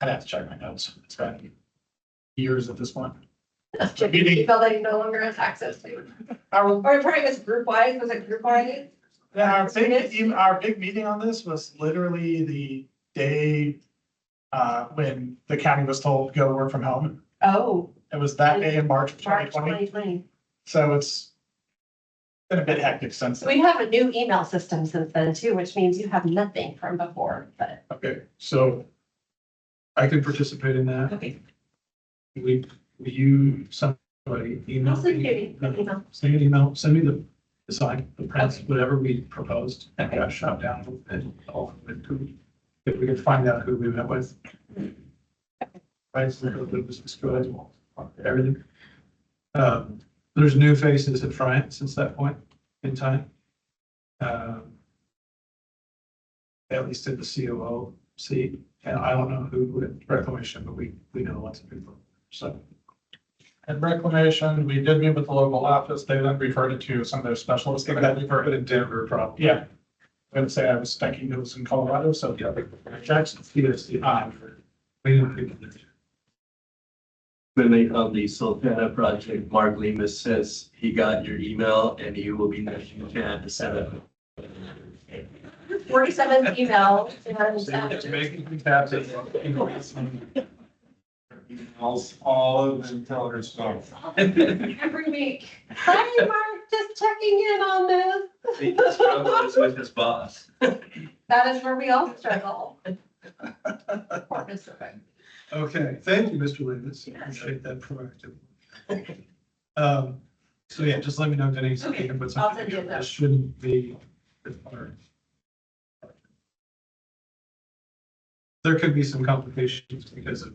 I'd have to check my notes. It's been years at this point. Check the email that he no longer has access to. Or probably was group wide, was it group wide? Yeah, our big meeting on this was literally the day when the county was told, go work from home. Oh, It was that day in March of March 2020. 2020. So it's been a bit hectic since So then. we have a new email system since then too, which means you have nothing from before, but. Okay, so I can participate in that. Okay. We you, somebody email I'll send you me. an email. Send me an email, send me the design, the prints, whatever we proposed, and I got shot down and all of it to if we could find out who we met with. Right, so it was good, everything. There's new faces at Bryant since that point in time. At least in the COO seat, and I don't know who at Reclamation, but we know lots of people, so. At Reclamation, we did meet with the local office. They then referred it to some of their specialists. They got referred in Denver, probably. Yeah. I would say I was thinking it was in Colorado, so. Yeah, Jackson, yes, we didn't pick it there. When they, on the Sultana project, Mark Lemus says he got your email and he will be nudging Jan to set up. 47 email and, It's making things happen. Emails, all of them tell her stuff. every week. Hi, Mark, just checking in on this. He struggles with his boss. That is where we all struggle. Poor Mr. Frank. Okay, thank you, Mr. Linus. Appreciate that proactive. So yeah, just let me know if anything's. Okay, but I'll send you a note. this shouldn't be required. There could be some complications because of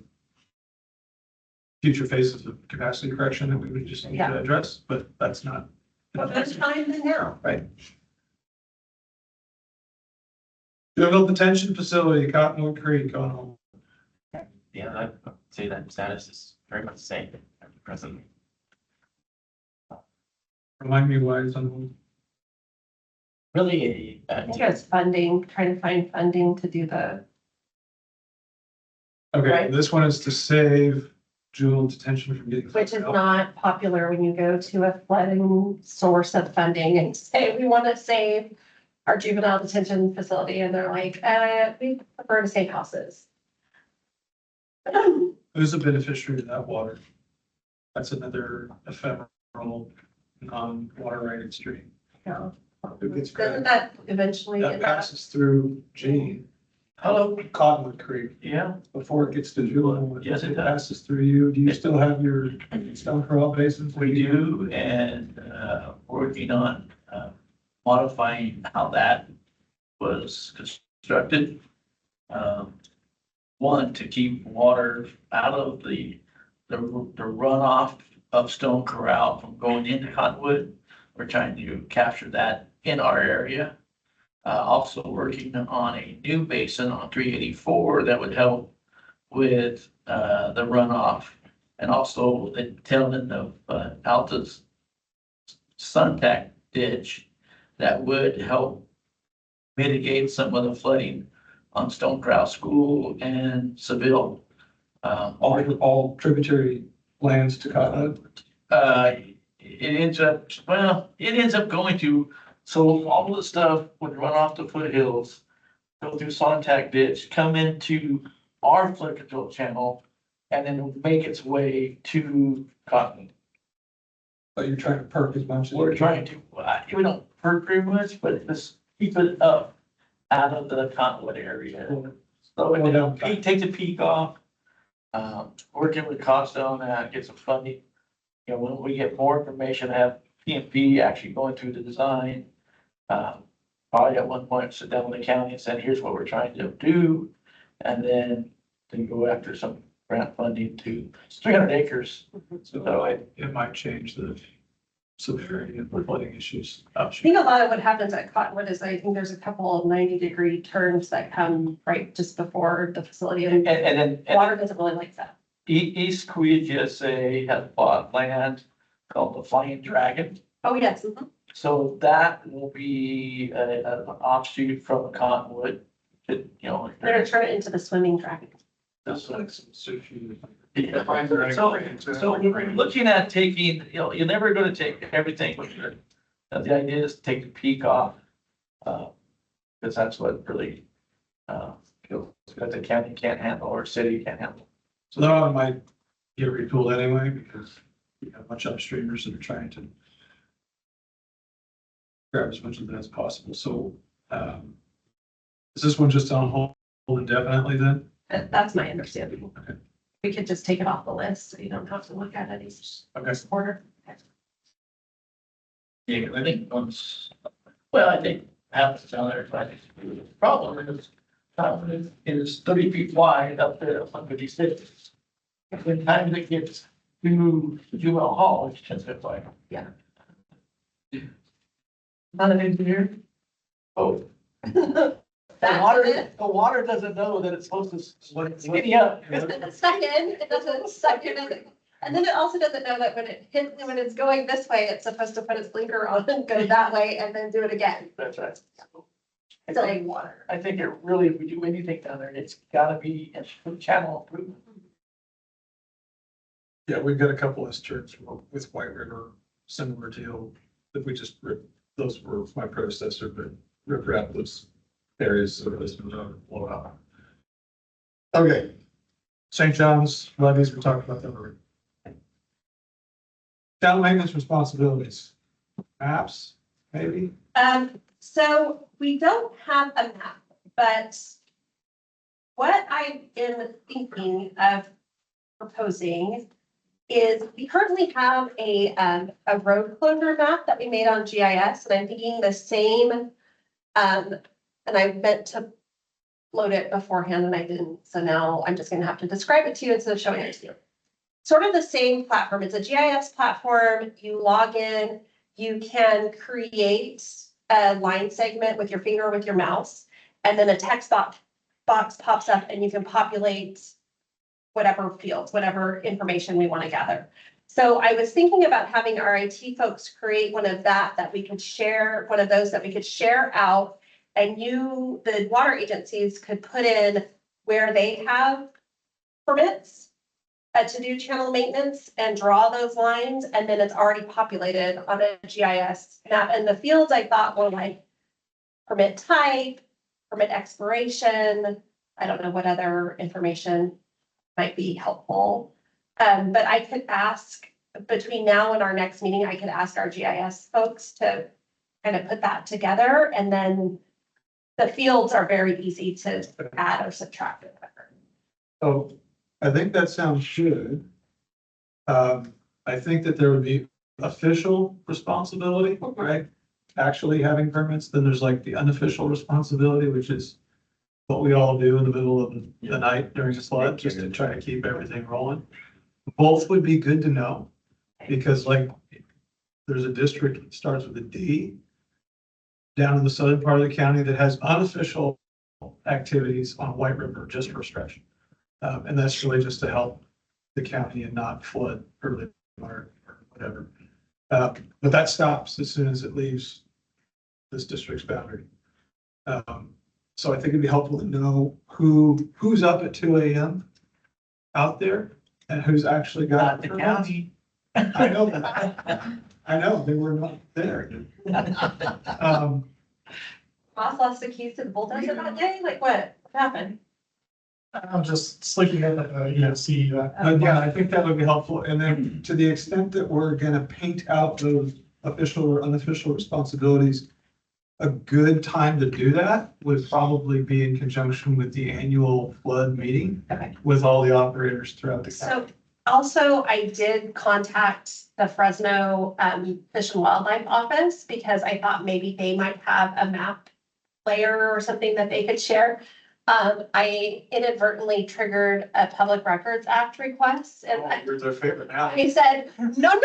future phases of capacity correction that we would just need Yeah. to address, but that's not. Well, that's fine then now. Right. Juvenile detention facility, Cottonwood Creek on hold. Yeah, I'd say that status is very much the same presently. Remind me why it's on hold. Really, I think it's funding, trying to find funding to do the, Okay, Right. this one is to save juvenile detention from getting. which is not popular when you go to a flooding source of funding and say, we want to save our juvenile detention facility, and they're like, we prefer to save houses. Who's a beneficiary of that water? That's another ephemeral, non-water rated stream. Yeah. Who gets Doesn't credit? that eventually That end up? passes through Gene, Hello, Cottonwood Creek, yeah, before it gets to juvenile. Yes, it does. Passes through you. Do you still have your stone crawl basins? we do, and, working on, modifying how that was constructed. One, to keep water out of the runoff of Stone Corral from going into Cottonwood. We're trying to capture that in our area. Also working on a new basin on 384 that would help with, the runoff. And also the tail end of, Alta's Suntac ditch that would help mitigate some of the flooding on Stone Corral School and Seville. All tributary lands to Cottonwood? It ends up going to, so all of the stuff would run off the foothills, go through Sonntag ditch, come into our flood control channel, and then make its way to Cotton. But you're trying to perk as much as. We're trying to, we don't hurt very much, but just keep it up out of the Cottonwood area. So it takes a peak off. Working with Costa on that, get some funding. You know, when we get more information, have PMP actually going through the design. Probably at one point sit down with the county and said, here's what we're trying to do. And then go after some grant funding to, it's 300 acres. So it might change the severity of the flooding issues. I think a lot of what happens at Cottonwood is I think there's a couple of 90-degree turns that come right just before the facility, and And then water doesn't really like that. East Queen GSA has bought land called the Flying Dragon. Oh, yes. Mhm. So that will be an offshoot from Cottonwood, you know. They're gonna turn it into the swimming dragon. That's what- Some sushi. Yeah. So we're looking at taking, you know, you're never gonna take everything, but the idea is to take the peak off. Because that's what really, that the county can't handle or city can't handle. So that one might get retooled anyway, because we have a bunch of upstreamers that are trying to grab as much of that as possible. So, is this one just on hold indefinitely then? That's my understanding. Okay. We could just take it off the list, so you don't have to look at it each Okay. quarter. Yeah, I think once, well, I think happens down there, but the problem is is 30 feet wide up there at 156. When time it gets to Juvenile Hall, it's 10 feet wide. Yeah. Not an engineer? Oh. The water doesn't know that it's supposed to skinny up. It doesn't suck in, it doesn't suck in, and then it also doesn't know that when it's going this way, it's supposed to put its blinker on and go that way and then do it again. That's right. I It's like think, water. I think it really, if we do anything down there, it's gotta be a channel improvement. Yeah, we've got a couple of strips with White River, similar deal, that we just ripped, those were my predecessor, but rip wrap those areas so this was blow out. Okay. St. John's levies, we talked about that already. Town maintenance responsibilities, maps, maybe? So we don't have a map, but what I am thinking of proposing is we currently have a road closure map that we made on GIS, and I'm thinking the same, and I meant to load it beforehand and I didn't, so now I'm just gonna have to describe it to you instead of showing it to you. Sort of the same platform, it's a GIS platform, you log in, you can create a line segment with your finger, with your mouse, and then a text box pops up and you can populate whatever fields, whatever information we want to gather. So I was thinking about having our IT folks create one of that we could share, one of those that we could share out. And you, the water agencies could put in where they have permits to do channel maintenance and draw those lines. And then it's already populated on a GIS map. And the fields I thought were like permit type, permit expiration. I don't know what other information might be helpful. But I could ask between now and our next meeting, I could ask our GIS folks to kind of put that together. And then the fields are very easy to add or subtract. So I think that sounds good. I think that there would be official responsibility, right? Actually having permits, then there's like the unofficial responsibility, which is what we all do in the middle of the night during the flood, just to try to keep everything rolling. Both would be good to know, because like, there's a district that starts with a D down in the southern part of the county that has unofficial activities on White River just for stretch. And that's really just to help the county and not flood early or whatever. But that stops as soon as it leaves this district's boundary. So I think it'd be helpful to know who's up at 2 a.m. out there and who's actually got. Not the county. I know that. I know, they were not there. Ross lost the keys to the bulldozer that day? Like what happened? I'm just sleeping at see that. Yeah, I think that would be helpful. And then to the extent that we're gonna paint out those official or unofficial responsibilities, a good time to do that would probably be in conjunction with the annual flood meeting Okay. with all the operators throughout the county. So also I did contact the Fresno Fish and Wildlife Office because I thought maybe they might have a map layer or something that they could share. I inadvertently triggered a Public Records Act request and You're their favorite now. I said, no.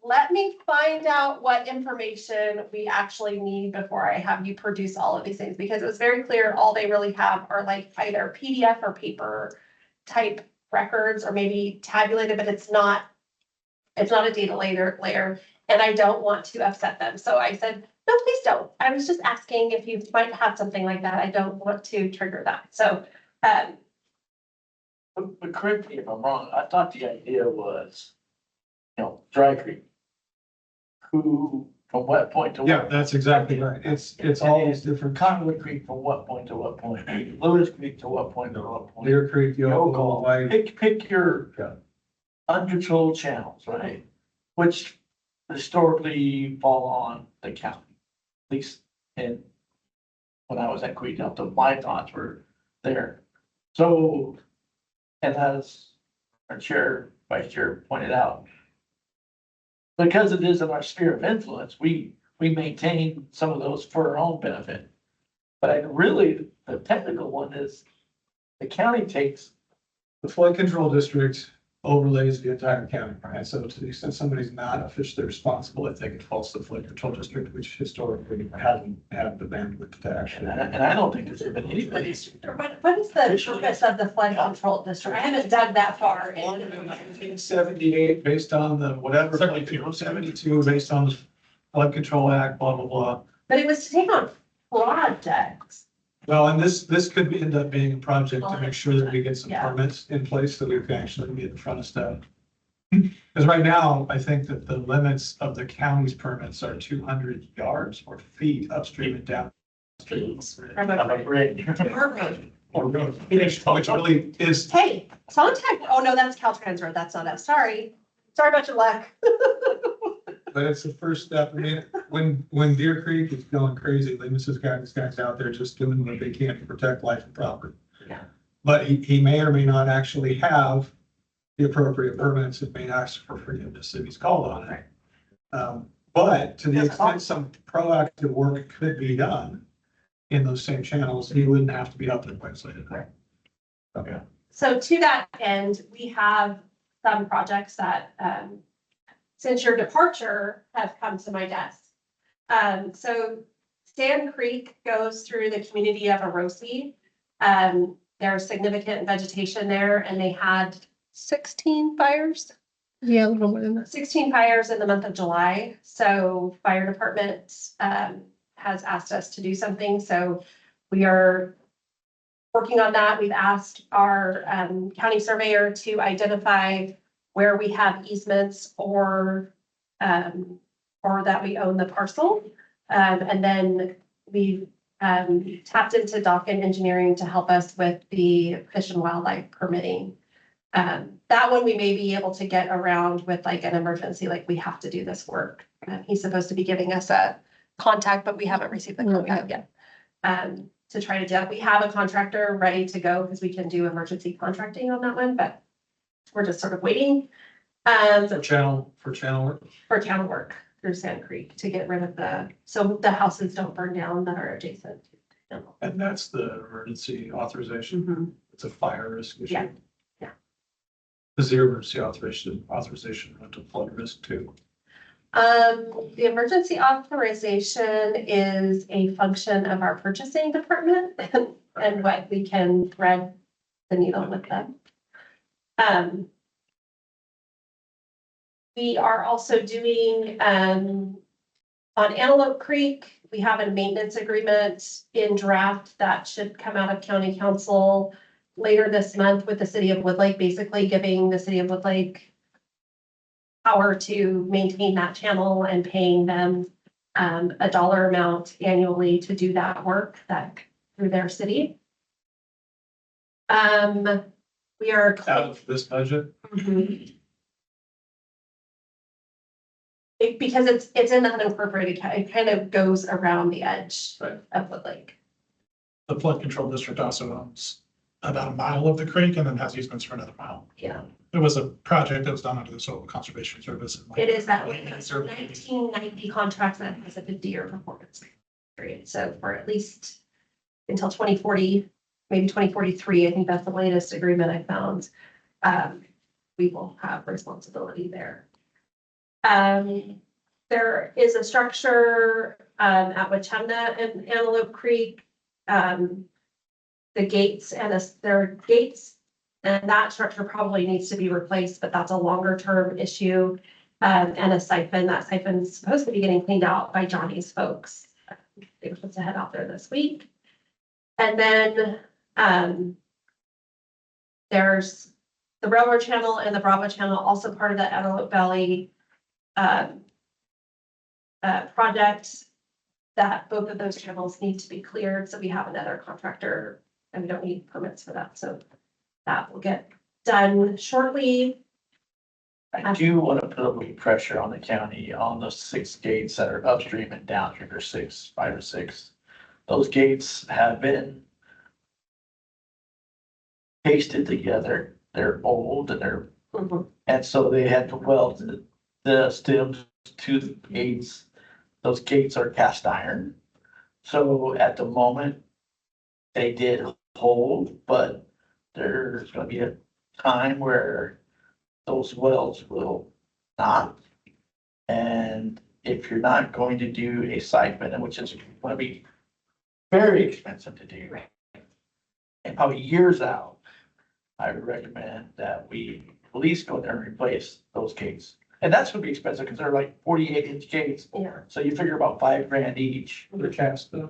Let me find out what information we actually need before I have you produce all of these things, because it was very clear all they really have are like either PDF or paper type records or maybe tabulated, but it's not a data layer, and I don't want to upset them. So I said, no, please don't. I was just asking if you might have something like that. I don't want to trigger that. So, But correct me if I'm wrong, I thought the idea was, Dry Creek. Who, from what point to what? Yeah, that's exactly right. It's all these different. Conway Creek from what point to what point? Lewis Creek to what point to what point? Clear Creek, Yocol. White. Pick your Yeah. uncontrolled channels, right? Which historically fall on the county. At least in, when I was at Creek Delta, my thoughts were there. So, and as our vice chair pointed out, because it is in our sphere of influence, we maintain some of those for our own benefit. But I really the technical one is the county takes, The flood control district overlays the entire county, right? So to the extent somebody's not officially responsible, I think it falls to the flood control district, which historically hasn't had the bandwidth to actually. and I don't think there's been anybody's. What is the purpose of the flood control district? I haven't dug that far in. 1978, based on the whatever, 72, based on the Flood Control Act, blah, blah, blah. But it was to take on projects. Well, and this could end up being a project to make sure that we get some Yeah. permits in place so we can actually get in front of stuff. Because right now, I think that the limits of the county's permits are 200 yards or feet upstream and downstream. From On a bridge. Our road. Or road, which really is, Hey, contact, oh no, that's Caltrans Road, that's not us, sorry. Sorry about your luck. but it's the first step. I mean, when Deer Creek is going crazy, Loomis has got these guys out there just doing what they can to protect life and property. Yeah. But he may or may not actually have the appropriate permits and may ask for forgiveness if he's called on it. But to the Yes, extent some proactive work could be done in those same channels, he wouldn't have to be out there quite so late. Okay. So to that end, we have some projects that, since your departure, have come to my desk. So Sand Creek goes through the community of Arosi. There's significant vegetation there and they had 16 fires. Yeah, a little more than that. 16 fires in the month of July. So fire department has asked us to do something. So we are working on that. We've asked our county surveyor to identify where we have easements or that we own the parcel. And then we've tapped into Dockin Engineering to help us with the Fish and Wildlife permitting. That one we may be able to get around with like an emergency, like we have to do this work. He's supposed to be giving us a contact, but we haven't received the contact yet. To try to do that. We have a contractor ready to go because we can do emergency contracting on that one, but we're just sort of waiting For channel work. for town work through Sand Creek to get rid of so the houses don't burn down that are adjacent. And that's the emergency authorization. Mhm. It's a fire risk issue. Yeah, yeah. Is the emergency authorization run to flood risk too? The emergency authorization is a function of our purchasing department and what we can thread the needle with them. We are also doing, on Antelope Creek, we have a maintenance agreement in draft that should come out of county council later this month with the city of Woodlake, basically giving the city of Woodlake power to maintain that channel and paying them a dollar amount annually to do that work that through their city. We are. Out of this budget? Mhm. Because it's in the unincorporated, it kind of goes around the edge Right. of Woodlake. The flood control district also owns about a mile of the creek and then has easements for another mile. Yeah, It was a project that was done under the Soil Conservation Service. it is that way. It's a 1990 contract that has a 50-year performance period. So for at least until 2040, maybe 2043, I think that's the latest agreement I found. We will have responsibility there. There is a structure at Wachemna and Antelope Creek. The gates there are gates and that structure probably needs to be replaced, but that's a longer term issue. And a siphon, that siphon is supposed to be getting cleaned out by Johnny's folks. They were supposed to head out there this week. And then there's the railroad channel and the Bravo channel, also part of the Antelope Valley project, that both of those channels need to be cleared. So we have another contractor and we don't need permits for that. So that will get done shortly. I do want to put a little pressure on the county on those 6 gates that are upstream and downstream, or 5 or 6. Those gates have been pasted together. They're old and and so they had to weld the stems to the gates. Those gates are cast iron. So at the moment, they did hold, but there's gonna be a time where those wells will not. And if you're not going to do a siphon, which is gonna be very expensive to do, and probably years out, I would recommend that we at least go there and replace those gates. And that's gonna be expensive because they're like 48-inch gates, Yeah. so you figure about $5,000 each. The cast stuff.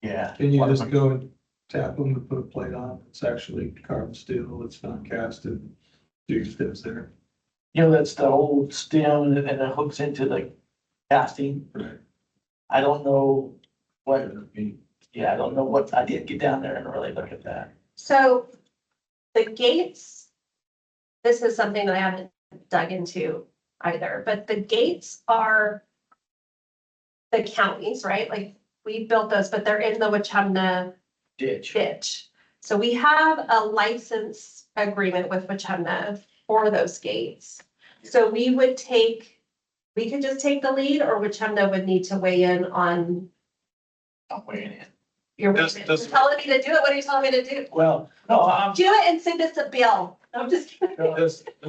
Yeah. Can you just go and tap them and put a plate on? It's actually carbon steel. It's not casted. Do steps there. You know, that's the old stem and it hooks into the casting. Right. I don't know what, yeah, I don't know what, I didn't get down there and really look at that. So the gates, this is something that I haven't dug into either, but the gates are the counties, right? Like we built those, but they're in the Wachumna Ditch. ditch. So we have a license agreement with Wachumna for those gates. So we could just take the lead, or Wachumna would need to weigh in on I'm weighing in. your, you're Does- telling me to do it, what are you telling me to do? Well, no, Do it and send us a bill. I'm just kidding.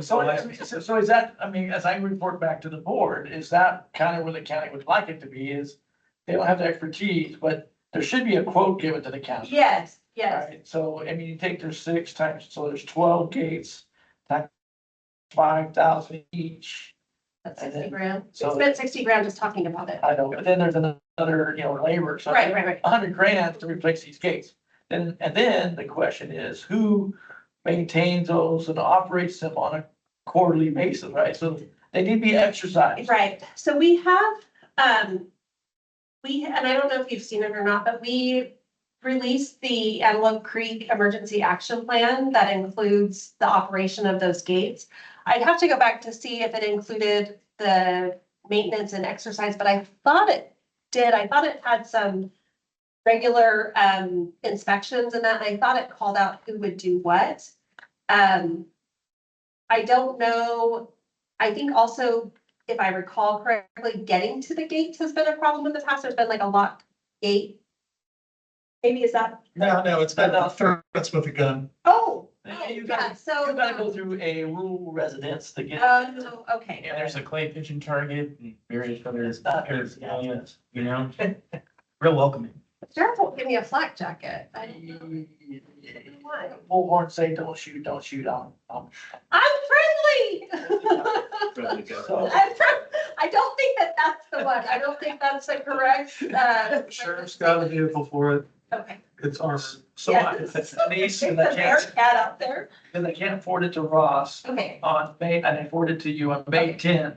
so is that, I mean, as I report back to the board, is that kind of where the county would like it to be is they don't have the expertise, but there should be a quote given to the county. Yes, yes. Right, so, I mean, you take their 6 times, so there's 12 gates, times 5,000 each. That's And 60 then- grand. We so- spent 60 grand just talking about it. I know, but then there's another, you know, labor, so. Right, right, right. 100 grand to replace these gates. And then the question is, who maintains those and operates them on a quarterly basis, right? So they need to be exercised. Right, so we have, and I don't know if you've seen it or not, but we released the Antelope Creek Emergency Action Plan that includes the operation of those gates. I'd have to go back to see if it included the maintenance and exercise, but I thought it did. I thought it had some regular inspections and that, and I thought it called out who would do what. I don't know. I think also, if I recall correctly, getting to the gates has been a problem in the past. There's been like a locked gate. Maybe is that? No, it's been that's with a gun. Oh, You yeah, gotta, so. you gotta go through a rural residence to get. Oh, okay. Yeah, there's a clay pigeon target and various other It's not- areas, yeah. you know, real welcoming. Sheriff won't give me a flak jacket. I don't know why. Bullhorn say, don't shoot, don't shoot. I'm I'm friendly. So- I don't think that that's the one. I don't think that's the correct, Sheriff's got a vehicle for it. Okay. It's armored. So Yes. it's a niece There's and a I bear can't, cat out there. and I can't afford it to Ross. Okay, On May, and I forwarded to you on May 10th,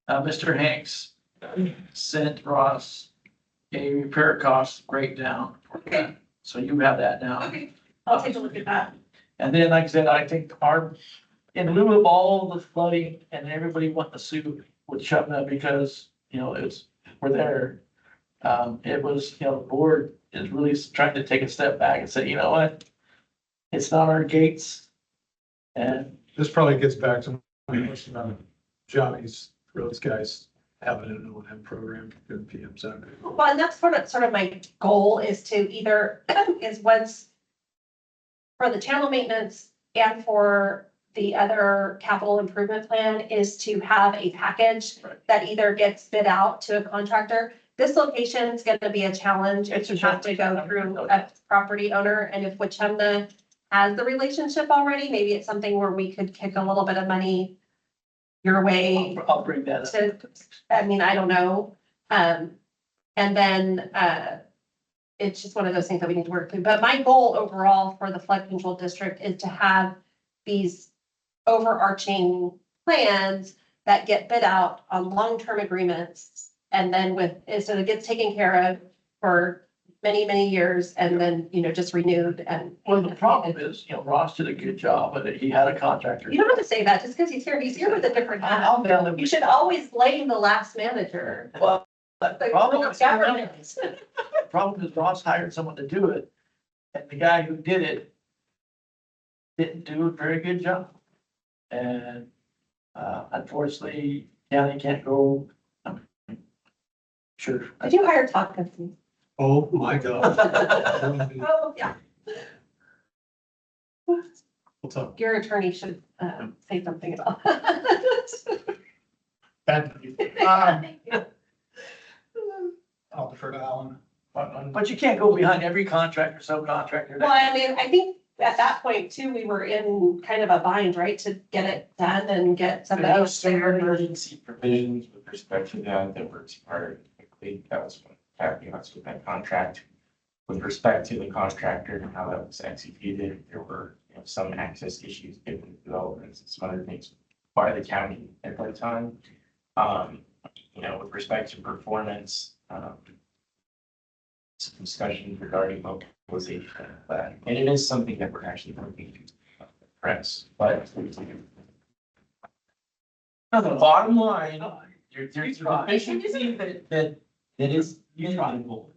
Mr. Hanks sent Ross a repair cost breakdown for that. So you have that now. okay. I'll take a look at that. And then, like I said, I think in lieu of all the flooding and everybody wanting to sue with Chubna because, you know, we're there. It was, you know, the board is really trying to take a step back and say, you know what? It's not our gates. And This probably gets back to my question on Johnny's, those guys having an O&M program for the PM Center. Well, and that's sort of my goal is to either, is once for the channel maintenance and for the other capital improvement plan is to have a package that either gets bid out to a contractor. This location is gonna be a challenge if you have to go through a property owner, and if Wachumna has the relationship already, maybe it's something where we could kick a little bit of money your way I'll bring that up. to, I mean, I don't know. And then, it's just one of those things that we need to work through. But my goal overall for the flood control district is to have these overarching plans that get bid out on long-term agreements. And then so it gets taken care of for many, many years and then, you know, just renewed and. Well, the problem is, you know, Ross did a good job, but he had a contractor. You don't have to say that just because he's here with a different hat. I'll tell him. You should always blame the last manager. Well, the The problem is, government. the problem is Ross hired someone to do it, and the guy who did it didn't do a very good job. And, unfortunately, county can't go, sure. Did you hire Todd Company? Oh, my God. Oh, yeah. What's up? Your attorney should, say something about that. Bad news. Thank you. I'll defer to Alan. But you can't go behind every contractor, subcontractor. Well, I mean, I think at that point too, we were in kind of a bind, right, to get it done and get somebody There else was some there. emergency provisions with respect to that were expired quickly. That was one caveats with that contract. With respect to the contractor and how that was executed, there were, some access issues given the developments and some other things by the county at that time. With respect to performance, some discussion regarding mobilization of that. And it is something that we're actually working to press, but no, the bottom line, there's a efficiency that is minimal.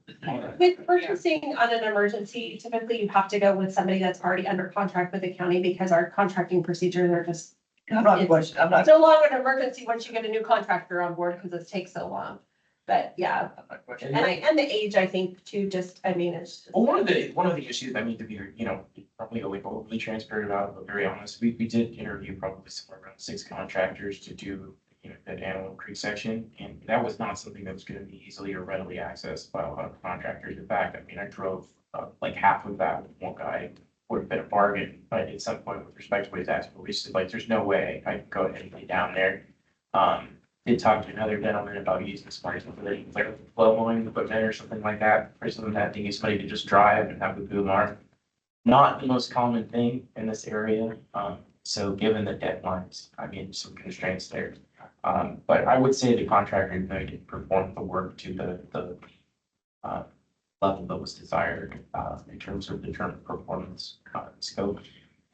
With purchasing on an emergency, typically you have to go with somebody that's already under contract with the county because our contracting procedures are just, I'm not questioning, I'm not, it's no longer an emergency once you get a new contractor on board because it takes so long. But yeah, I'm not questioning. and the age, I think, too, just, I mean, it's. Well, one of the issues I need to be, probably overly transparent about, but very honest, we did interview probably somewhere around 6 contractors to do, that Antelope Creek section. And that was not something that was gonna be easily or readily accessed by a lot of contractors. In fact, I mean, I drove like half of that with one guy, would have been a bargain, but at some point with respect to what he's asking for, we just said, like, there's no way I can go ahead and get down there. Did talk to another gentleman about using smart, like flow mowing equipment or something like that, or something that they need somebody to just drive and have the boom arm. Not the most common thing in this area, so given the deadlines, I mean, some constraints there. But I would say the contractor did perform the work to the level that was desired, in terms of the term performance, scope.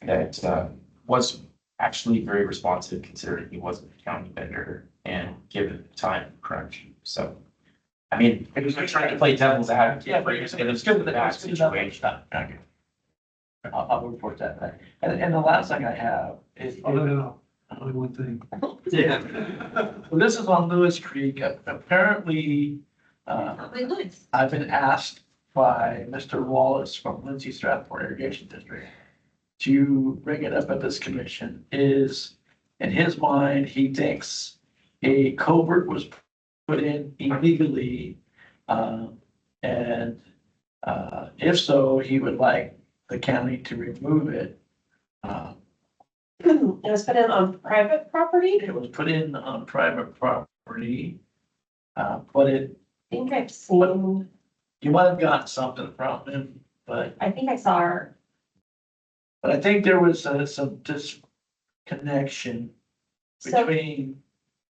That, was actually very responsive considering he wasn't a county vendor and given the time crunch. So, I mean, if you're trying to play devil's advocate, Yeah, but it's it's good that that it's good enough. situation. Okay. I'll report that. And the last thing I have is, Oh, no, only one thing. yeah, well, this is on Lewis Creek. Apparently, I've been asked by Mr. Wallace from Lindsay Strathmore Irrigation District to bring it up at this commission. Is, in his mind, he thinks a culvert was put in illegally. And if so, he would like the county to remove it. It was put in on private property. It was put in on private property. But I think I've seen, you might have gotten something from him, but I think I saw her. I think there was some disconnection So between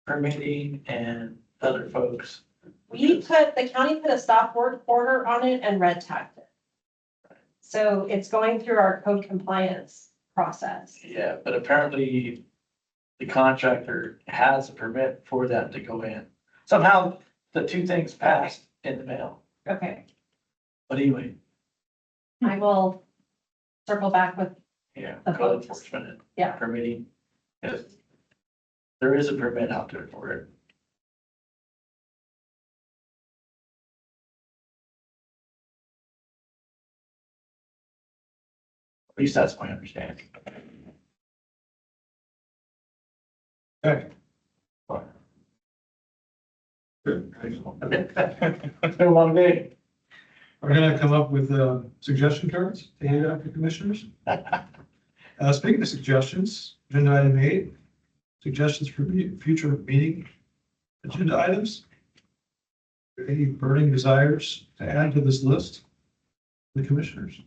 permitting and other folks. the county put a stop work order on it and red tagged it. So it's going through our code compliance process. Yeah, but apparently the contractor has a permit for them to go in. Somehow the two things passed in the mail. Okay, But anyway, I will circle back with, yeah, The code folks. enforcement and Yeah. permitting. Yes. There is a permit out there for it. At least that's my understanding. Okay. It's been a long day. We're gonna come up with suggestion cards to hand out to commissioners. Speaking of suggestions, agenda item 8, suggestions for future meeting agenda items. Any burning desires to add to this list? The commissioners.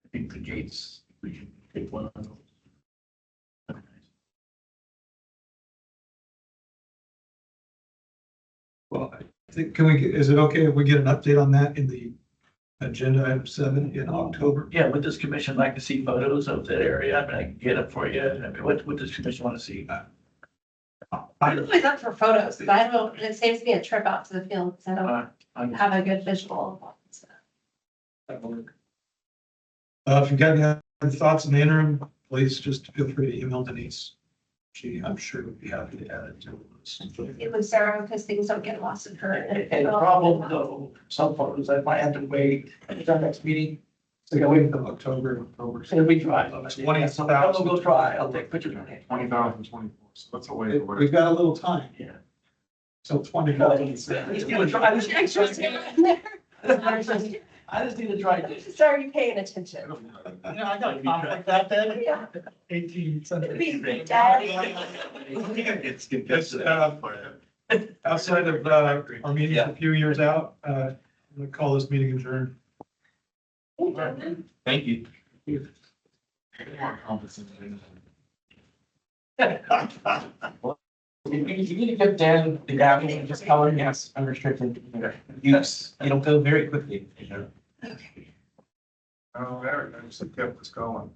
I think the gates, we can pick one of those. Well, I think, is it okay if we get an update on that in the agenda item 7 in October? Yeah, would this commission like to see photos of that area? I mean, I can get it for you. I mean, what would this commission want to see? I'm always up for photos, because I don't, it saves me a trip out to the field, because I don't I'm have a good visual. If you've got any other thoughts in the interim, please just feel free to email Denise. She, I'm sure, would be happy to add it to the list. It was Sarah, because things don't get lost in her. And the problem though, some photos, I might have to wait until our next meeting. So you gotta wait until October. And we try. 20,000. I'll go try, I'll take pictures of it. 20,024, so that's a way away. We've got a little time. Yeah. So 20. I just need to try, I just need to try this. So are you paying attention? Yeah, I got a conflict that day, Yeah. 18th century. It's Yes, outside of, our meeting a few years out, I'm gonna call this meeting adjourned. Thank you. You need to give Dan the gavel, just tell him yes, unrestricted use, it'll go very quickly. Oh, there, I just kept this going.